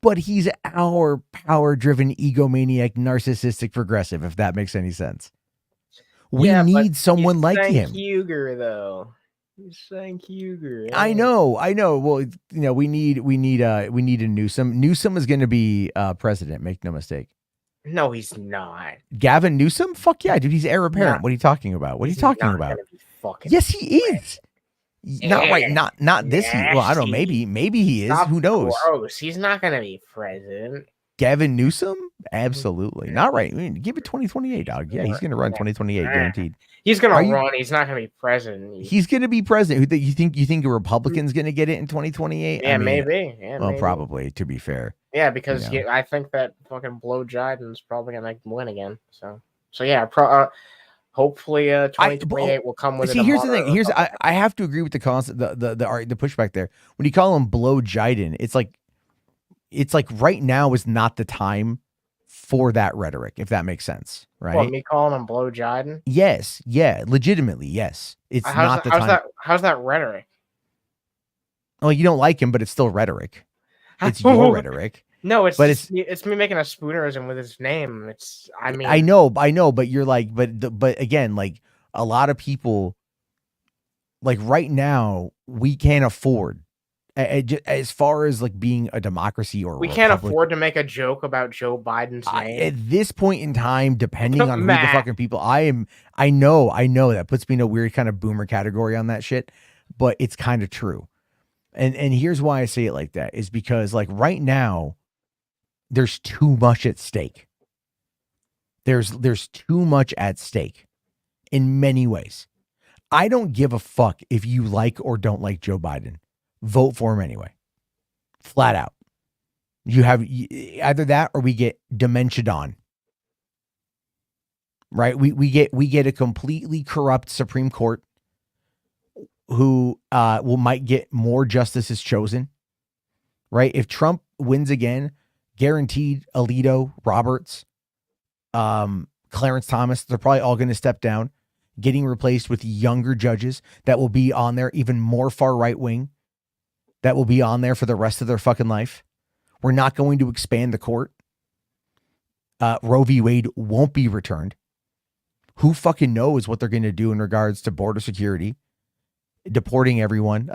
But he's our power-driven egomaniac, narcissistic progressive, if that makes any sense. We need someone like him. Uygur, though. He's Cenk Uygur. I know. Well, we need a Newsom. Newsom is going to be president. Make no mistake. No, he's not. Gavin Newsom? Fuck yeah, dude. He's heir apparent. What are you talking about? What are you talking about? Yes, he is. Not right. Not this. Well, I don't know. Maybe he is. Who knows? Gross. He's not going to be president. Gavin Newsom? Absolutely. Not right. I mean, give it 2028, dog. Yeah, he's going to run 2028 guaranteed. He's going to run. He's not going to be president. He's going to be president. You think a Republican's going to get it in 2028? Yeah, maybe. Yeah, well, maybe. probably, to be fair. Yeah, because I think that fucking Blow Jiden's probably going to win again. So yeah, hopefully 2028 will come with. See, here's the thing. I have to agree with the concept, the pushback there. When you call him Blow Jiden, it's like right now is not the time for that rhetoric, if that makes sense, right? What, me calling him Blow Jiden? Yes, yeah, legitimately, yes. It's not the time. How's that rhetoric? Well, you don't like him, but it's still rhetoric. It's your rhetoric. No, it's me making a spoonerism with his name. I know, but you're like, but again, like a lot of people, like right now, we can't afford. As far as like being a democracy or we can't afford to make a joke about Joe Biden's name at this point in time, depending on who the fucking people I know that puts me in a weird kind of boomer category on that shit, but it's kind of true. And here's why I say it like that is because like right now there's too much at stake. There's too much at stake in many ways. I don't give a fuck if you like or don't like Joe Biden. Vote for him anyway. Flat out. You have either that or we get dementia-don. Right? We get a completely corrupt Supreme Court who might get more justices chosen. Right? If Trump wins again, guaranteed Alito, Roberts, Clarence Thomas, they're probably all going to step down, getting replaced with younger judges that will be on there, even more far right wing, that will be on there for the rest of their fucking life. We're not going to expand the court. Roe v. Wade won't be returned. Who fucking knows what they're going to do in regards to border security, deporting everyone.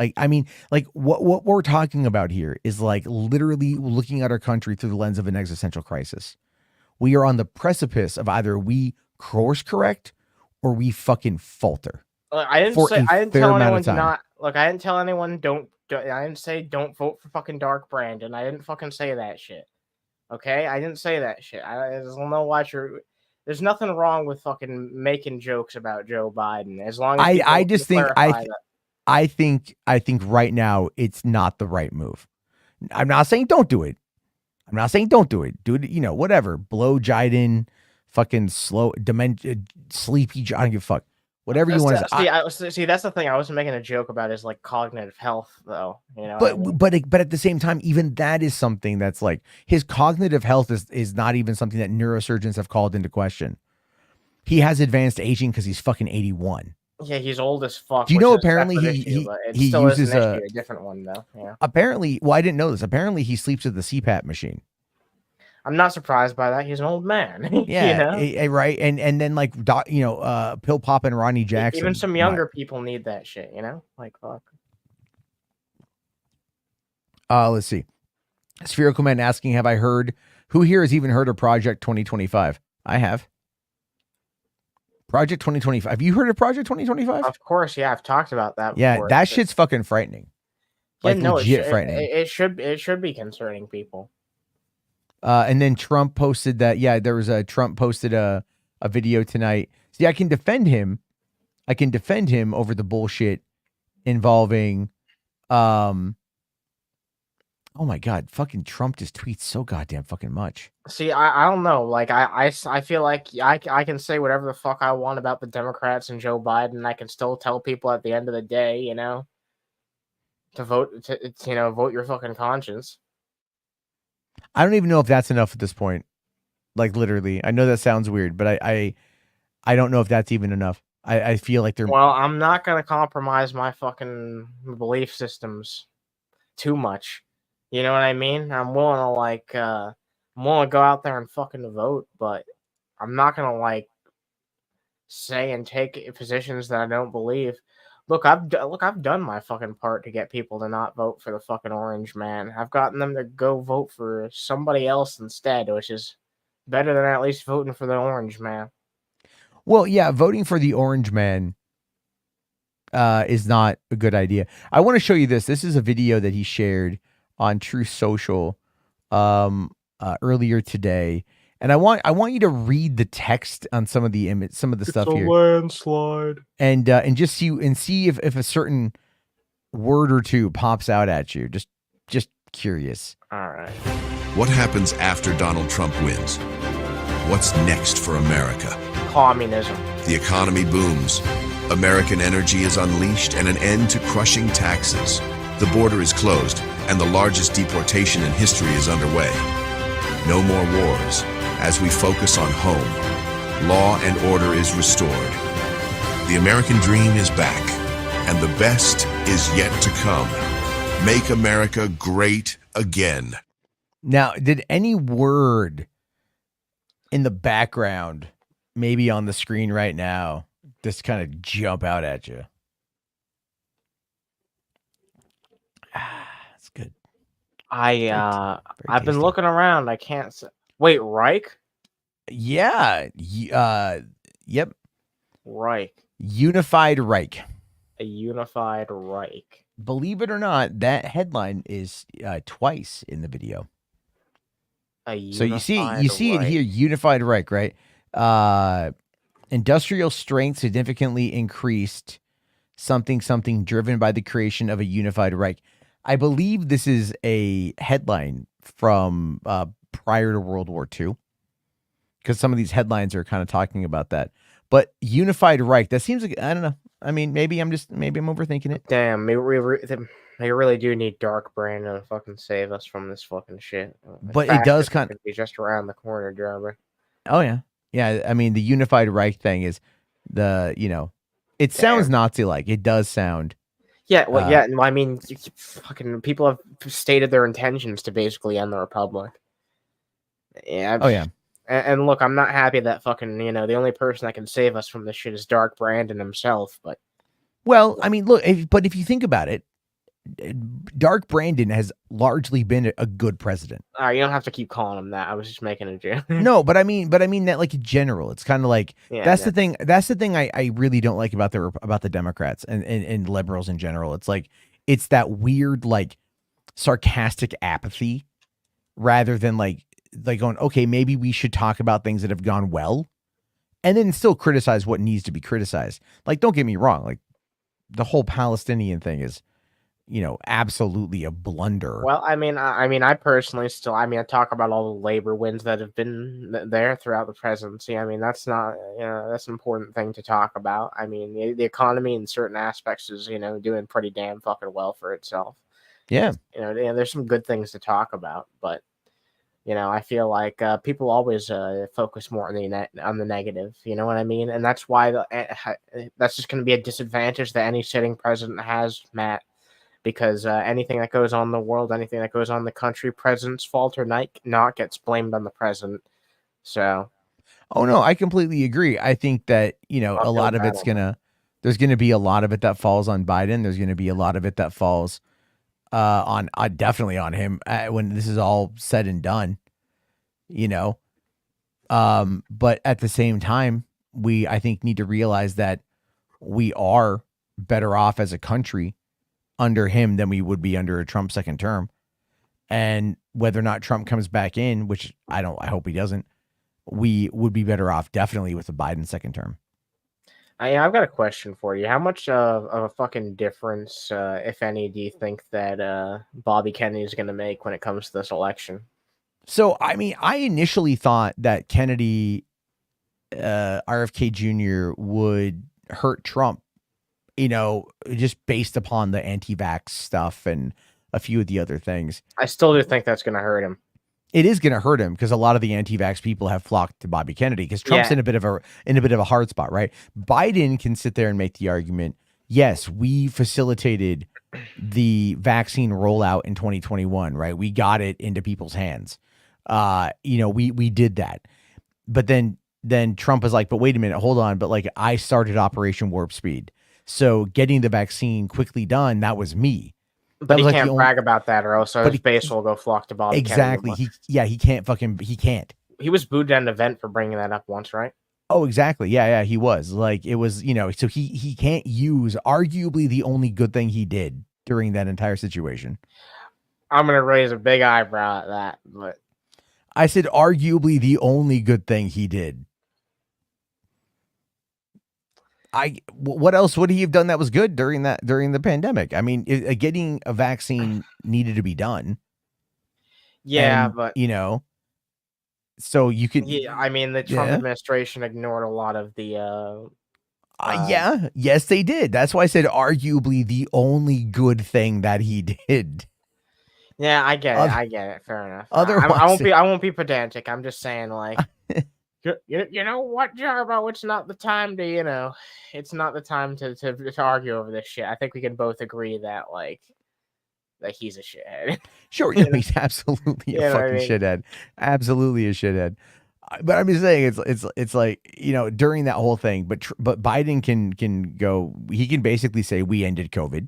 What we're talking about here is like literally looking at our country through the lens of an existential crisis. We are on the precipice of either we course correct or we fucking falter. I didn't tell anyone to not. Look, I didn't tell anyone I didn't say don't vote for fucking Dark Brandon. I didn't fucking say that shit. Okay, I didn't say that shit. I don't know why you're. There's nothing wrong with fucking making jokes about Joe Biden as long as I just think I think right now it's not the right move. I'm not saying don't do it. I'm not saying don't do it. Do it, whatever. Blow Jiden, fucking slow, dementia, sleepy. I don't give a fuck. Whatever you want to see. That's the thing. I wasn't making a joke about is like cognitive health, though. But at the same time, even that is something that's like his cognitive health is not even something that neurosurgeons have called into question. He has advanced aging because he's fucking 81. Yeah, he's old as fuck. Do you know apparently he uses a different one though? Yeah. Apparently, well, I didn't know this. Apparently, he sleeps with the CPAP machine. I'm not surprised by that. He's an old man. Yeah, right. And then like pill popping Ronnie Jackson. Even some younger people need that shit. Like fuck. Let's see. Spherical Man asking, have I heard? Who here has even heard of Project 2025? I have. Project 2025. Have you heard of Project 2025? Of course, yeah. I've talked about that. Yeah, that shit's fucking frightening. Like legit frightening. It should be concerning people. And then Trump posted that. Yeah, Trump posted a video tonight. See, I can defend him over the bullshit involving, oh my God, fucking Trump just tweets so goddamn fucking much. See, I don't know. Like, I feel like I can say whatever the fuck I want about the Democrats and Joe Biden. I can still tell people at the end of the day, to vote, vote your fucking conscience. I don't even know if that's enough at this point. Like, literally. I know that sounds weird, but I don't know if that's even enough. I feel like they're... Well, I'm not going to compromise my fucking belief systems too much. You know what I mean? I'm willing to go out there and fucking vote, but I'm not going to say and take positions that I don't believe. Look, I've done my fucking part to get people to not vote for the fucking orange man. I've gotten them to go vote for somebody else instead, which is better than at least voting for the orange man. Well, yeah, voting for the orange man is not a good idea. I want to show you this. This is a video that he shared on Truth Social earlier today. And I want you to read the text on some of the stuff here. Landslide. And just see if a certain word or two pops out at you. Just curious. All right. What happens after Donald Trump wins? What's next for America? Communism. The economy booms. American energy is unleashed and an end to crushing taxes. The border is closed and the largest deportation in history is underway. No more wars. As we focus on home, law and order is restored. The American dream is back, and the best is yet to come. Make America great again. Now, did any word in the background, maybe on the screen right now, just kind of jump out at you? That's good. I've been looking around. I can't say. Wait, Reich? Yeah. Yep. Reich. Unified Reich. A unified Reich. Believe it or not, that headline is twice in the video. So you see it here, Unified Reich, right? Industrial strength significantly increased, something driven by the creation of a unified Reich. I believe this is a headline from prior to World War II, because some of these headlines are kind of talking about that. But Unified Reich, that seems like, I don't know. I mean, maybe I'm overthinking it. Damn, they really do need Dark Brandon to fucking save us from this fucking shit. But it does kind of be just around the corner, Jeremy. Oh yeah, Yeah, I mean the unified Reich thing is it sounds Nazi-like. It does sound. Yeah, well, I mean, fucking people have stated their intentions to basically end the republic. Yeah. Oh yeah. And look, I'm not happy that fucking the only person that can save us from this shit is Dark Brandon himself. But well, I mean, look, but if you think about it, Dark Brandon has largely been a good president. You don't have to keep calling him that. I was just making a joke. No, but I mean that like in general. It's kind of like that's the thing. That's the thing I really don't like about the Democrats and liberals in general. It's like it's that weird like sarcastic apathy rather than like going, okay, maybe we should talk about things that have gone well, and then still criticize what needs to be criticized. Like, don't get me wrong, like the whole Palestinian thing is, absolutely a blunder. Well, I mean, I personally still, I talk about all the labor wins that have been there throughout the presidency. I mean, that's not, that's an important thing to talk about. I mean, the economy in certain aspects is, doing pretty damn fucking well for itself. Yeah. There's some good things to talk about, but I feel like people always focus more on the negative. You know what I mean? And that's why that's just going to be a disadvantage that any sitting president has, Matt. Because anything that goes on in the world, anything that goes on in the country, president's fault or not gets blamed on the president. So, oh no, I completely agree. I think that a lot of there's gonna be a lot of it that falls on Biden. There's gonna be a lot of it that falls on definitely on him when this is all said and done. But at the same time, I think need to realize that we are better off as a country under him than we would be under a Trump second term. And whether or not Trump comes back in, which I hope he doesn't, we would be better off definitely with a Biden second term. I've got a question for you. How much of a fucking difference, if any, do you think that Bobby Kennedy is going to make when it comes to this election? So, I mean, I initially thought that Kennedy, RFK Jr. would hurt Trump, just based upon the anti-vax stuff and a few of the other things. I still do think that's going to hurt him. It is going to hurt him because a lot of the anti-vax people have flocked to Bobby Kennedy because Trump's in a bit of a hard spot, right? Biden can sit there and make the argument, yes, we facilitated the vaccine rollout in 2021, right? We got it into people's hands. We did that. But then Trump is like, but wait a minute, hold on. But like I started Operation Warp Speed. So getting the vaccine quickly done, that was me. But he can't brag about that or else his base will go flock to Bobby Kennedy. Exactly. He can't. He was booed at an event for bringing that up once, right? Oh, exactly. Yeah, he was. Like it was, so he can't use arguably the only good thing he did during that entire situation. I'm going to raise a big eyebrow at that, but I said arguably the only good thing he did. What else would he have done that was good during the pandemic? I mean, getting a vaccine needed to be done. Yeah, and, but so you could. Yeah, I mean, the Trump administration ignored a lot of the. Yes, they did. That's why I said arguably the only good thing that he did. Yeah, I get it. I get it. Fair enough. Otherwise, I won't be pedantic. I'm just saying, like. You know what, Jarbo? It's not the time to, it's not the time to argue over this shit. I think we can both agree that, like, that he's a shithead. Sure, he's absolutely a fucking shithead. Absolutely a shithead. But I'm just saying, it's like, during that whole thing, but Biden can go, he can basically say we ended COVID.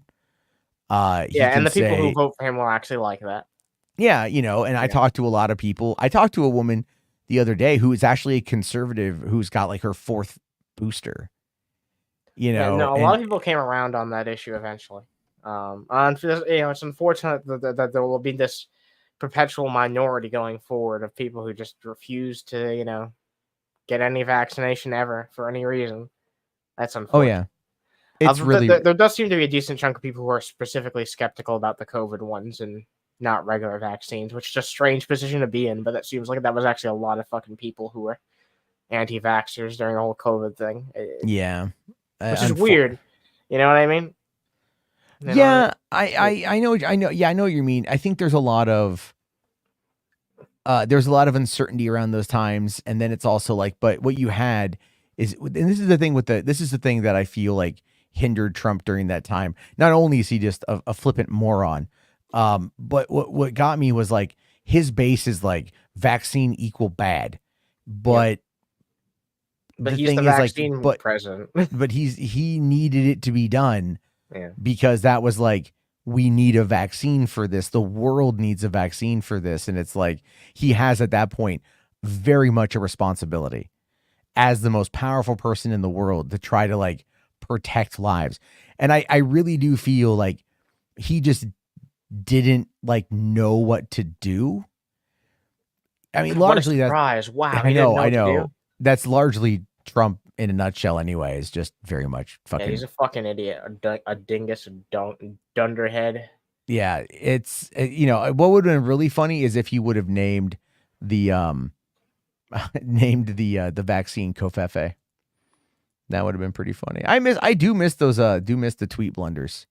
And the people who vote for him will actually like that. Yeah, and I talked to a lot of people. I talked to a woman the other day who is actually a conservative who's got like her fourth booster. A lot of people came around on that issue eventually. It's unfortunate that there will be this perpetual minority going forward of people who just refuse to, get any vaccination ever for any reason. That's unfortunate. Oh yeah, it's really. There does seem to be a decent chunk of people who are specifically skeptical about the COVID ones and not regular vaccines, which is a strange position to be in, but that seems like that was actually a lot of fucking people who were anti-vaxxers during the whole COVID thing. Yeah. Which is weird. You know what I mean? I know. Yeah, I know what you mean. I think there's a lot of there's a lot of uncertainty around those times. And then it's also like, but what you had is, and this is the thing this is the thing that I feel like hindered Trump during that time. Not only is he just a flippant moron, but what got me was like, his base is like vaccine equal bad, but he's the vaccine president. but he needed it to be done because that was like, we need a vaccine for this. The world needs a vaccine for this. And it's like, he has at that point very much a responsibility as the most powerful person in the world to try to like protect lives. And I really do feel like he just didn't like know what to do. I mean, largely that's wow. I know. That's largely Trump in a nutshell anyway, is just very much fucking. Yeah, he's a fucking idiot, a dingus, a dunderhead. Yeah, it's, what would have been really funny is if he would have named the vaccine Covfefe. That would have been pretty funny. I do miss those the tweet blunders.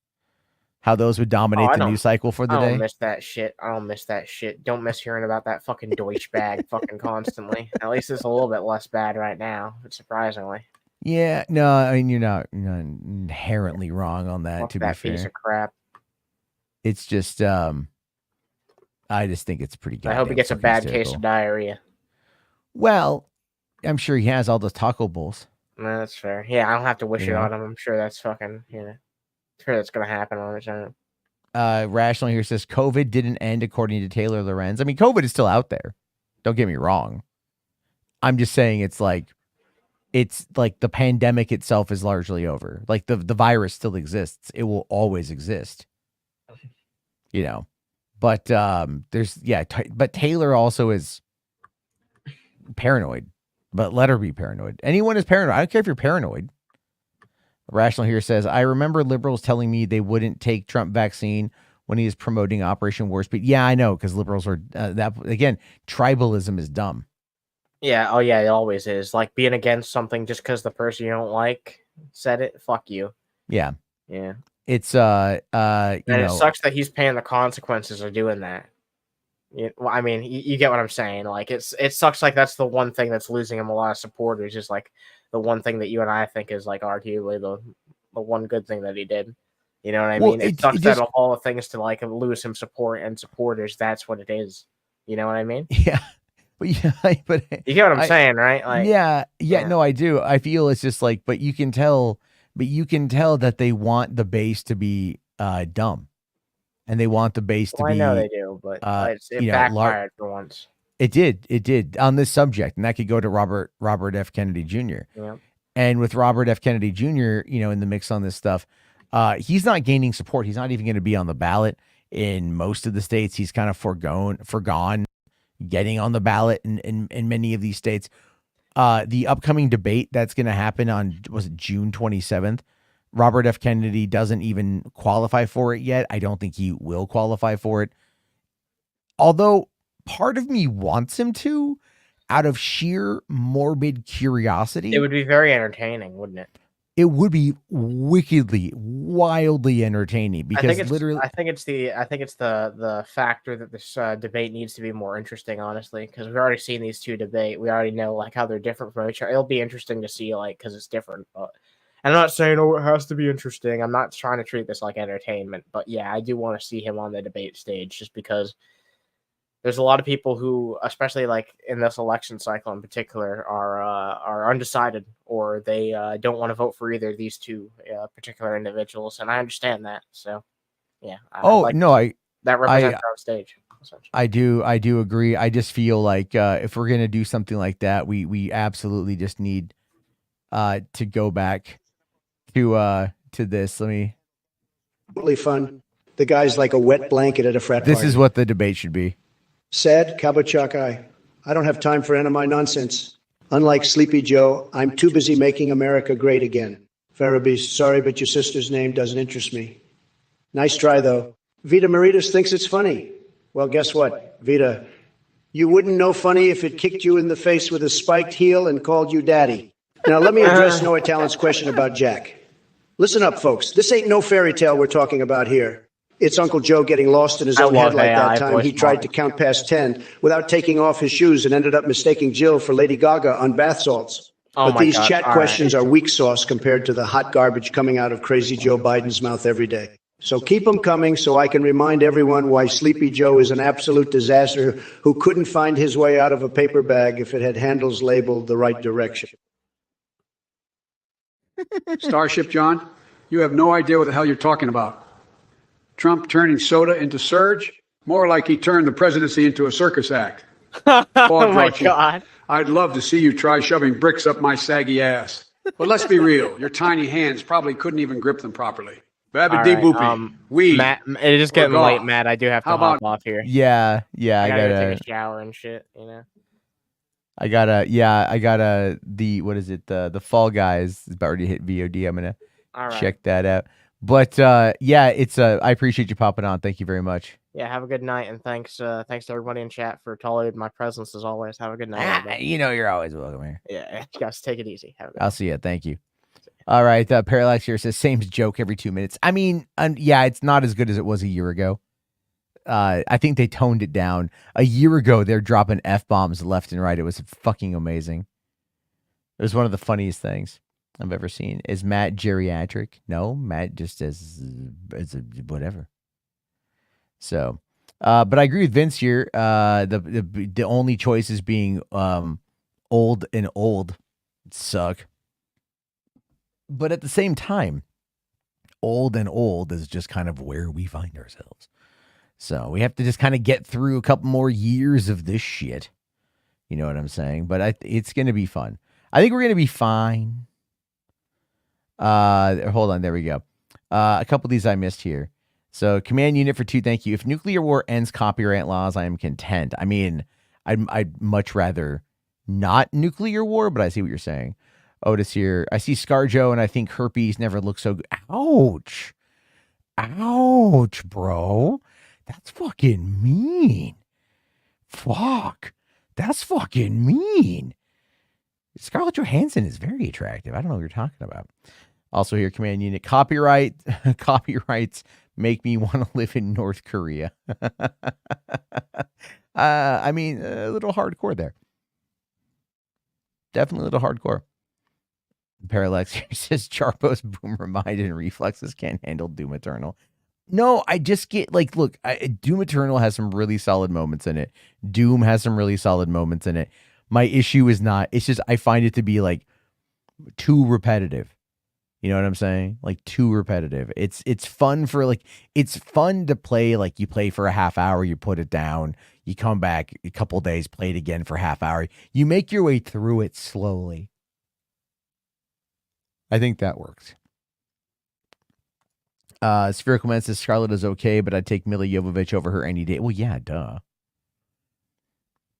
How those would dominate the news cycle for the day. I don't miss that shit. Don't miss hearing about that fucking Deutsch bag fucking constantly. At least it's a little bit less bad right now, surprisingly. Yeah, no, I mean, you're not inherently wrong on that, to be fair. Piece of crap. It's just, I just think it's pretty good. I hope he gets a bad case of diarrhea. Well, I'm sure he has all those taco bowls. No, that's fair. Yeah, I don't have to wish it on him. I'm sure that's fucking, sure that's going to happen on its own. Rational here says COVID didn't end according to Taylor Lorenz. I mean, COVID is still out there. Don't get me wrong. I'm just saying it's like the pandemic itself is largely over. Like the virus still exists. It will always exist. But but Taylor also is paranoid, but let her be paranoid. Anyone is paranoid. I don't care if you're paranoid. Rational here says, I remember liberals telling me they wouldn't take Trump vaccine when he is promoting Operation Warp Speed. Yeah, I know, because liberals are tribalism is dumb. Yeah. Oh yeah, it always is. Like being against something just because the person you don't like said it. Fuck you. Yeah. Yeah. It's it sucks that he's paying the consequences of doing that. I mean, you get what I'm saying. Like it sucks. Like that's the one thing that's losing him a lot of supporters. Is like the one thing that you and I think is like arguably the one good thing that he did. You know what I mean? It sucks that of all the things to like lose him support and supporters, that's what it is. You know what I mean? Yeah. But you get what I'm saying, right? Like yeah. No, I do. I feel it's just like, but you can tell that they want the base to be dumb. And they want the base to be. I know they do, but it backfired for once. It did on this subject, and that could go to Robert F. Kennedy Jr. Yeah. And with Robert F. Kennedy Jr., in the mix on this stuff, he's not gaining support. He's not even going to be on the ballot in most of the states. He's kind of forgone getting on the ballot in many of these states. The upcoming debate that's going to happen on June 27th. Robert F. Kennedy doesn't even qualify for it yet. I don't think he will qualify for it. Although part of me wants him to, out of sheer morbid curiosity. It would be very entertaining, wouldn't it? It would be wickedly, wildly entertaining because I think it's the factor that this debate needs to be more interesting, honestly, because we've already seen these two debate. We already know like how they're different from each other. It'll be interesting to see because it's different, but. I'm not saying, it has to be interesting. I'm not trying to treat this like entertainment. But yeah, I do want to see him on the debate stage just because there's a lot of people who, especially like in this election cycle in particular, are undecided or they don't want to vote for either of these two particular individuals. And I understand that. So, yeah. That represents our stage. I do agree. I just feel like if we're going to do something like that, we absolutely just need to go back to this. Let me. Really fun. The guy's like a wet blanket at a frat This party. is what the debate should be. Said Kabachak, I don't have time for any of my nonsense. Unlike Sleepy Joe, I'm too busy making America great again. Farabee, sorry, but your sister's name doesn't interest me. Nice try, though. Vita Maritas thinks it's funny. Well, guess what, Vita? You wouldn't know funny if it kicked you in the face with a spiked heel and called you daddy. Now, let me address Noah Talent's question about Jack. Listen up, folks. This ain't no fairy tale we're talking about here. It's Uncle Joe getting lost in his I own head love like AI that time voice he tried to count past 10 without taking off his shoes and ended up mistaking Jill for Lady Gaga on bath salts. Oh But my these God. chat All questions right. are weak sauce compared to the hot garbage coming out of crazy Joe Biden's mouth every day. So keep them coming so I can remind everyone why Sleepy Joe is an absolute disaster who couldn't find his way out of a paper bag if it had handles labeled the right direction. Starship John, you have no idea what the hell you're talking about. Trump turning soda into surge? More like he turned the presidency into a circus act. Oh Paul my Drocki, God. I'd love to see you try shoving bricks up my saggy ass. But let's be real, your tiny hands probably couldn't even grip them properly. Babidi boopy. Matt, it is getting We're late, gone. Matt. I do have to How hop about- off here. Yeah, I gotta go gotta take a shower and shit, you know? I gotta the what is it, the Fall Guys is about ready to hit VOD. I'm gonna All right. check that out. But yeah, it's I appreciate you popping on. Thank you very much. Yeah, have a good night, and thanks to everybody in chat for tolerating my presence as always. Have a good night. everybody. You know you're always welcome here. Yeah, guys, take it easy. Have a good I'll see you. Thank you. All right, Parallax here says same joke every 2 minutes. I mean, yeah, it's not as good as it was a year ago. I think they toned it down. A year ago, they're dropping F-bombs left and right. It was fucking amazing. It was one of the funniest things I've ever seen. Is Matt geriatric? No, Matt just as a whatever. So, but I agree with Vince here. The only choices being old and old suck. But at the same time, old and old is just kind of where we find ourselves. So we have to just kind of get through a couple more years of this shit. You know what I'm saying? But it's going to be fun. I think we're going to be fine. Hold on. There we go. A couple of these I missed here. So command unit for 2. Thank you. If nuclear war ends copyright laws, I am content. I mean, I'd much rather not nuclear war, but I see what you're saying. Otis here. I see ScarJo and I think herpes never looked so good. Ouch. Ouch, bro. That's fucking mean. Fuck. That's fucking mean. Scarlett Johansson is very attractive. I don't know what you're talking about. Also here, command unit. Copyrights make me want to live in North Korea. I mean, a little hardcore there. Definitely a little hardcore. Parallax here says Charbo's boomer mind and reflexes can't handle Doom Eternal. No, I just get like, look, Doom Eternal has some really solid moments in it. Doom has some really solid moments in it. My issue is not, it's just, I find it to be like too repetitive. You know what I'm saying? Like too repetitive. It's fun for like, it's fun to play. Like you play for a half hour, you put it down, you come back a couple days, play it again for a half hour. You make your way through it slowly. I think that works. Spherical Man says Scarlett is okay, but I'd take Mila Jovovich over her any day. Well, yeah, duh.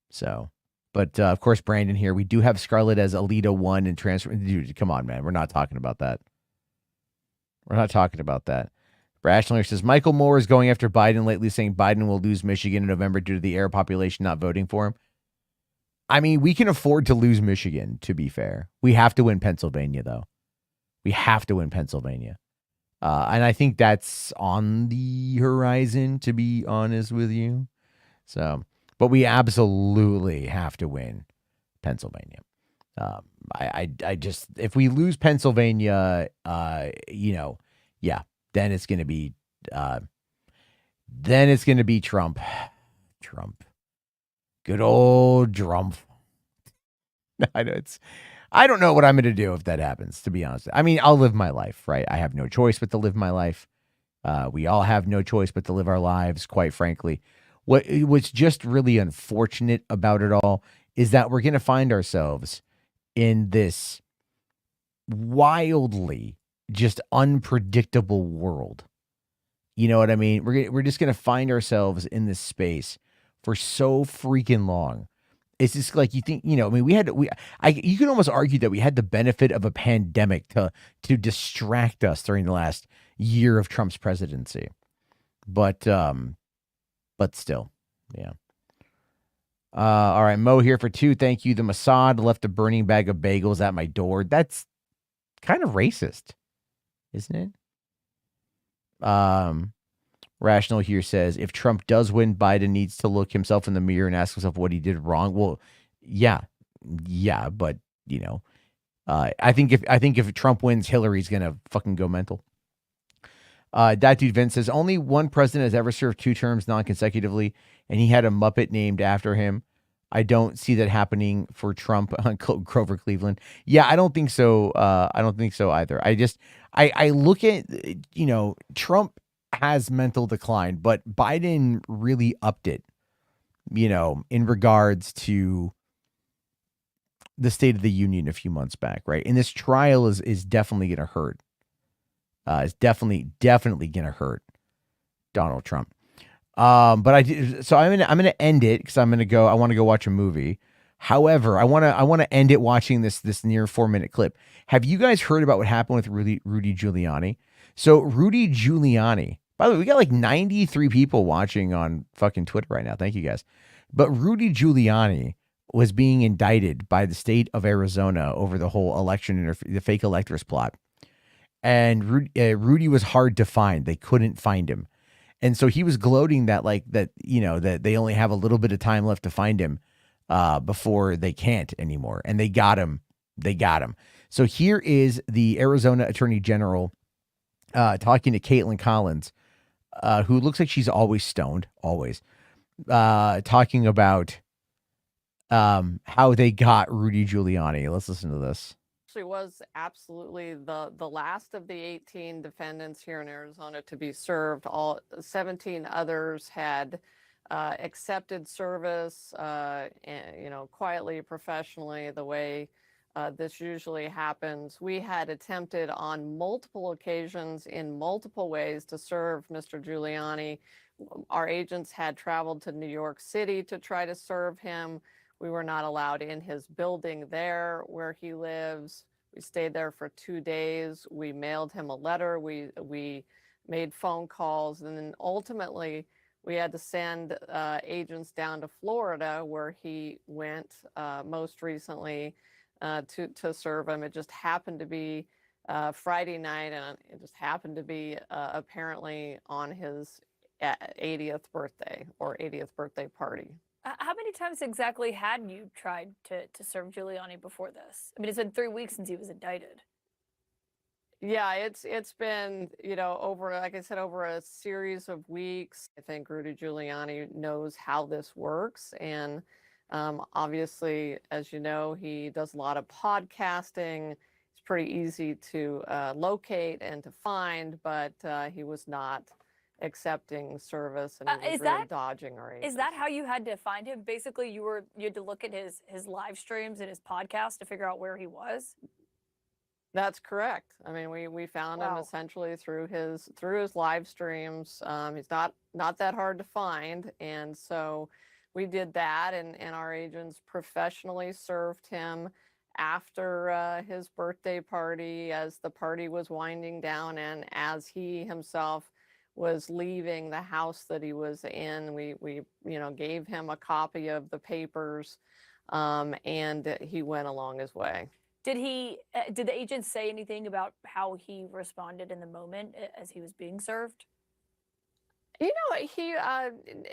So, but of course, Brandon here, we do have Scarlett as Alita 1 and transfer. Dude, come on, man. We're not talking about that. We're not talking about that. Brashler says Michael Moore is going after Biden lately, saying Biden will lose Michigan in November due to the Arab population not voting for him. I mean, we can afford to lose Michigan, to be fair. We have to win Pennsylvania, though. We have to win Pennsylvania. And I think that's on the horizon, to be honest with you. So, but we absolutely have to win Pennsylvania. I just, if we lose Pennsylvania, yeah, then it's going to be, Trump. Good old Trump. I don't know what I'm going to do if that happens, to be honest. I mean, I'll live my life, right? I have no choice but to live my life. We all have no choice but to live our lives, quite frankly. What's just really unfortunate about it all is that we're going to find ourselves in this wildly just unpredictable world. You know what I mean? We're just going to find ourselves in this space for so freaking long. It's just like, you think, I mean, you can almost argue that we had the benefit of a pandemic to distract us during the last year of Trump's presidency. But still, yeah. All right, Mo here for 2. Thank you. The Mossad left a burning bag of bagels at my door. That's kind of racist, isn't it? Rational here says, if Trump does win, Biden needs to look himself in the mirror and ask himself what he did wrong. Well, yeah, but I think if Trump wins, Hillary's gonna fucking go mental. That dude Vince says only one president has ever served 2 terms non-consecutively, and he had a Muppet named after him. I don't see that happening for Trump on Grover Cleveland. Yeah, I don't think so. I don't think so either. I look at, Trump has mental decline, but Biden really upped it, in regards to the State of the Union a few months back, right? And this trial is definitely going to hurt. It's definitely going to hurt Donald Trump. I'm gonna end it because I want to go watch a movie. However, I want to end it watching this near 4-minute clip. Have you guys heard about what happened with Rudy Giuliani? So Rudy Giuliani, by the way, we got like 93 people watching on fucking Twitter right now. Thank you guys. But Rudy Giuliani was being indicted by the state of Arizona over the whole election, the fake electors plot. And Rudy was hard to find. They couldn't find him. And so he was gloating that that they only have a little bit of time left to find him before they can't anymore. And they got him. So here is the Arizona Attorney General talking to Caitlin Collins, who looks like she's always stoned, talking about how they got Rudy Giuliani. Let's listen to this. Was absolutely the last of the 18 defendants here in Arizona to be served. All 17 others had accepted service, quietly, professionally, the way this usually happens. We had attempted on multiple occasions in multiple ways to serve Mr. Giuliani. Our agents had traveled to New York City to try to serve him. We were not allowed in his building there where he lives. We stayed there for 2 days. We mailed him a letter. We made phone calls. And then ultimately, we had to send agents down to Florida where he went most recently to serve him. It just happened to be Friday night, and it just happened to be apparently on his 80th birthday or 80th birthday party. How many times exactly had you tried to serve Giuliani before this? I mean, it's been 3 weeks since he was indicted. Yeah, it's been, over, like I said, over a series of weeks. I think Rudy Giuliani knows how this works. And obviously, as you know, he does a lot of podcasting. It's pretty easy to locate and to find, but he was not accepting service, and he was really dodging our agents. Is that how you had to find him? Basically, you had to look at his live streams and his podcast to figure out where he was? That's correct. I mean, we found him essentially through his live streams. He's not that hard to find, and so we did that, and our agents professionally served him after his birthday party, as the party was winding down, and as he himself was leaving the house that he was in. We gave him a copy of the papers, and he went along his way. Did the agents say anything about how he responded in the moment as he was being served? He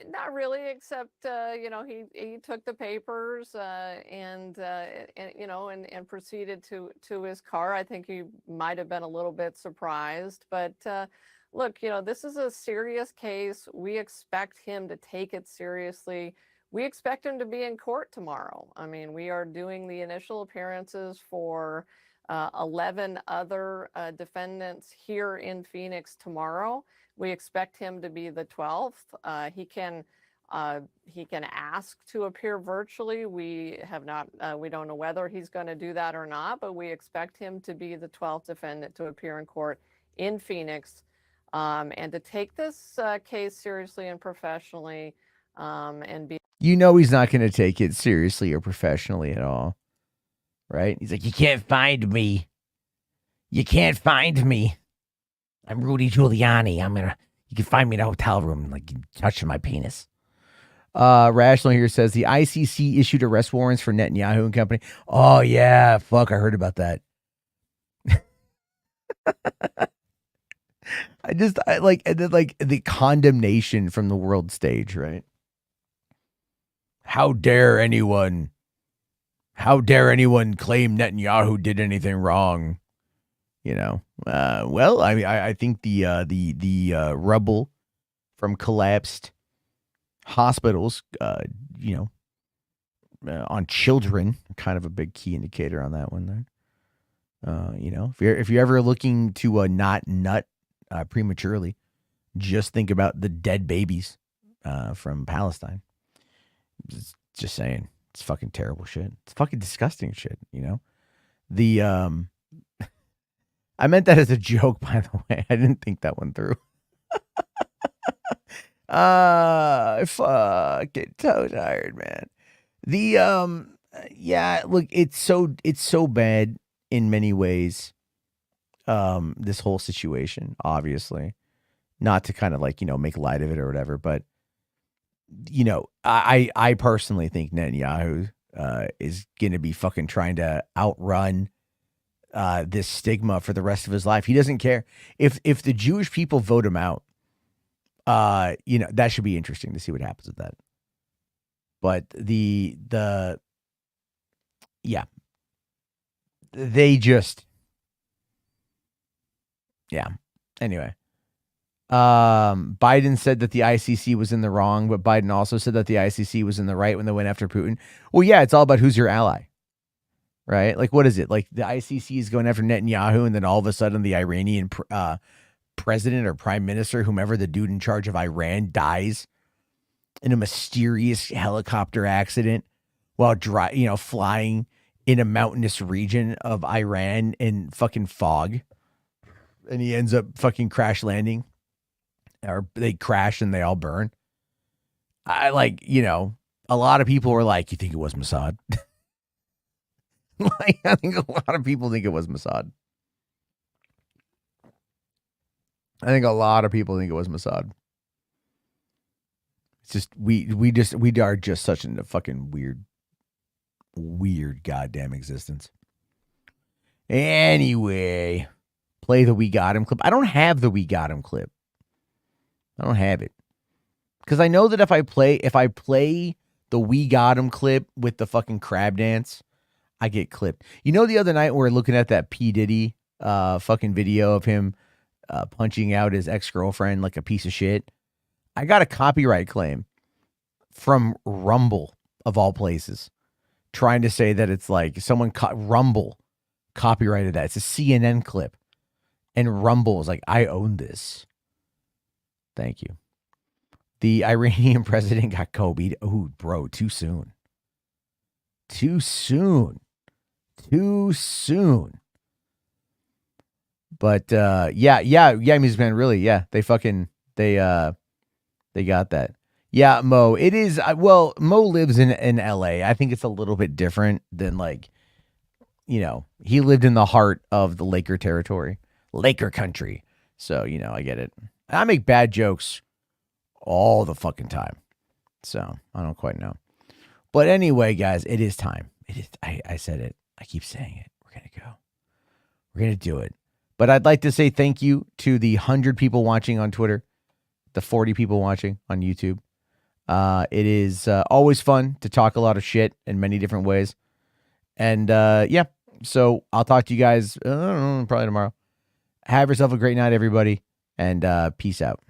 not really, except he took the papers and proceeded to his car. I think he might have been a little bit surprised, but look, this is a serious case. We expect him to take it seriously. We expect him to be in court tomorrow. I mean, we are doing the initial appearances for 11 other defendants here in Phoenix tomorrow. We expect him to be the 12th. He can ask to appear virtually. We don't know whether he's going to do that or not, but we expect him to be the 12th defendant to appear in court in Phoenix. And to take this case seriously and professionally, and be. He's not going to take it seriously or professionally at all, right? He's like, you can't find me. You can't find me. I'm Rudy Giuliani. You can find me in a hotel room, like touching my penis. Rational here says the ICC issued arrest warrants for Netanyahu and company. Oh yeah, fuck, I heard about that. I like, and then like the condemnation from the world stage, right? How dare anyone claim Netanyahu did anything wrong? You know, well, I mean, I think the rubble from collapsed hospitals, on children, kind of a big key indicator on that one there. If you're ever looking to not nut prematurely, just think about the dead babies from Palestine. Just saying, it's fucking terrible shit. It's fucking disgusting shit. I meant that as a joke, by the way. I didn't think that one through. Fucking so tired, man. Look, it's so bad in many ways. This whole situation, obviously, not to kind of like, make light of it or whatever, but I personally think Netanyahu is going to be fucking trying to outrun this stigma for the rest of his life. He doesn't care if the Jewish people vote him out. That should be interesting to see what happens with that. But anyway. Biden said that the ICC was in the wrong, but Biden also said that the ICC was in the right when they went after Putin. Well, yeah, it's all about who's your ally, right? Like, what is it? Like the ICC is going after Netanyahu, and then all of a sudden the Iranian president or prime minister, whomever the dude in charge of Iran, dies in a mysterious helicopter accident while flying in a mountainous region of Iran in fucking fog, and he ends up fucking crash landing. Or they crash and they all burn. A lot of people were like, you think it was Mossad? I think a lot of people think it was Mossad. It's just, we are just such a fucking weird goddamn existence. Anyway, play the We Got Him clip. I don't have the We Got Him clip. I don't have it. Because I know that if I play the We Got Him clip with the fucking crab dance, I get clipped. The other night we were looking at that P. Diddy fucking video of him punching out his ex-girlfriend like a piece of shit. I got a copyright claim from Rumble, of all places, trying to say that it's like someone Rumble copyrighted that. It's a CNN clip. And Rumble is like, I own this. Thank you. The Iranian president got Kobe'd. Oh, bro, too soon. But Music Man, really, yeah. They got that. Yeah, Mo, it is, Mo lives in LA. I think it's a little bit different than he lived in the heart of the Laker territory, Laker country. So, I get it. I make bad jokes all the fucking time. So I don't quite know. But anyway, guys, it is time. I said it. I keep saying it. We're going to go. We're going to do it. But I'd like to say thank you to the 100 people watching on Twitter, the 40 people watching on YouTube. It is always fun to talk a lot of shit in many different ways. And so I'll talk to you guys probably tomorrow. Have yourself a great night, everybody. And peace out.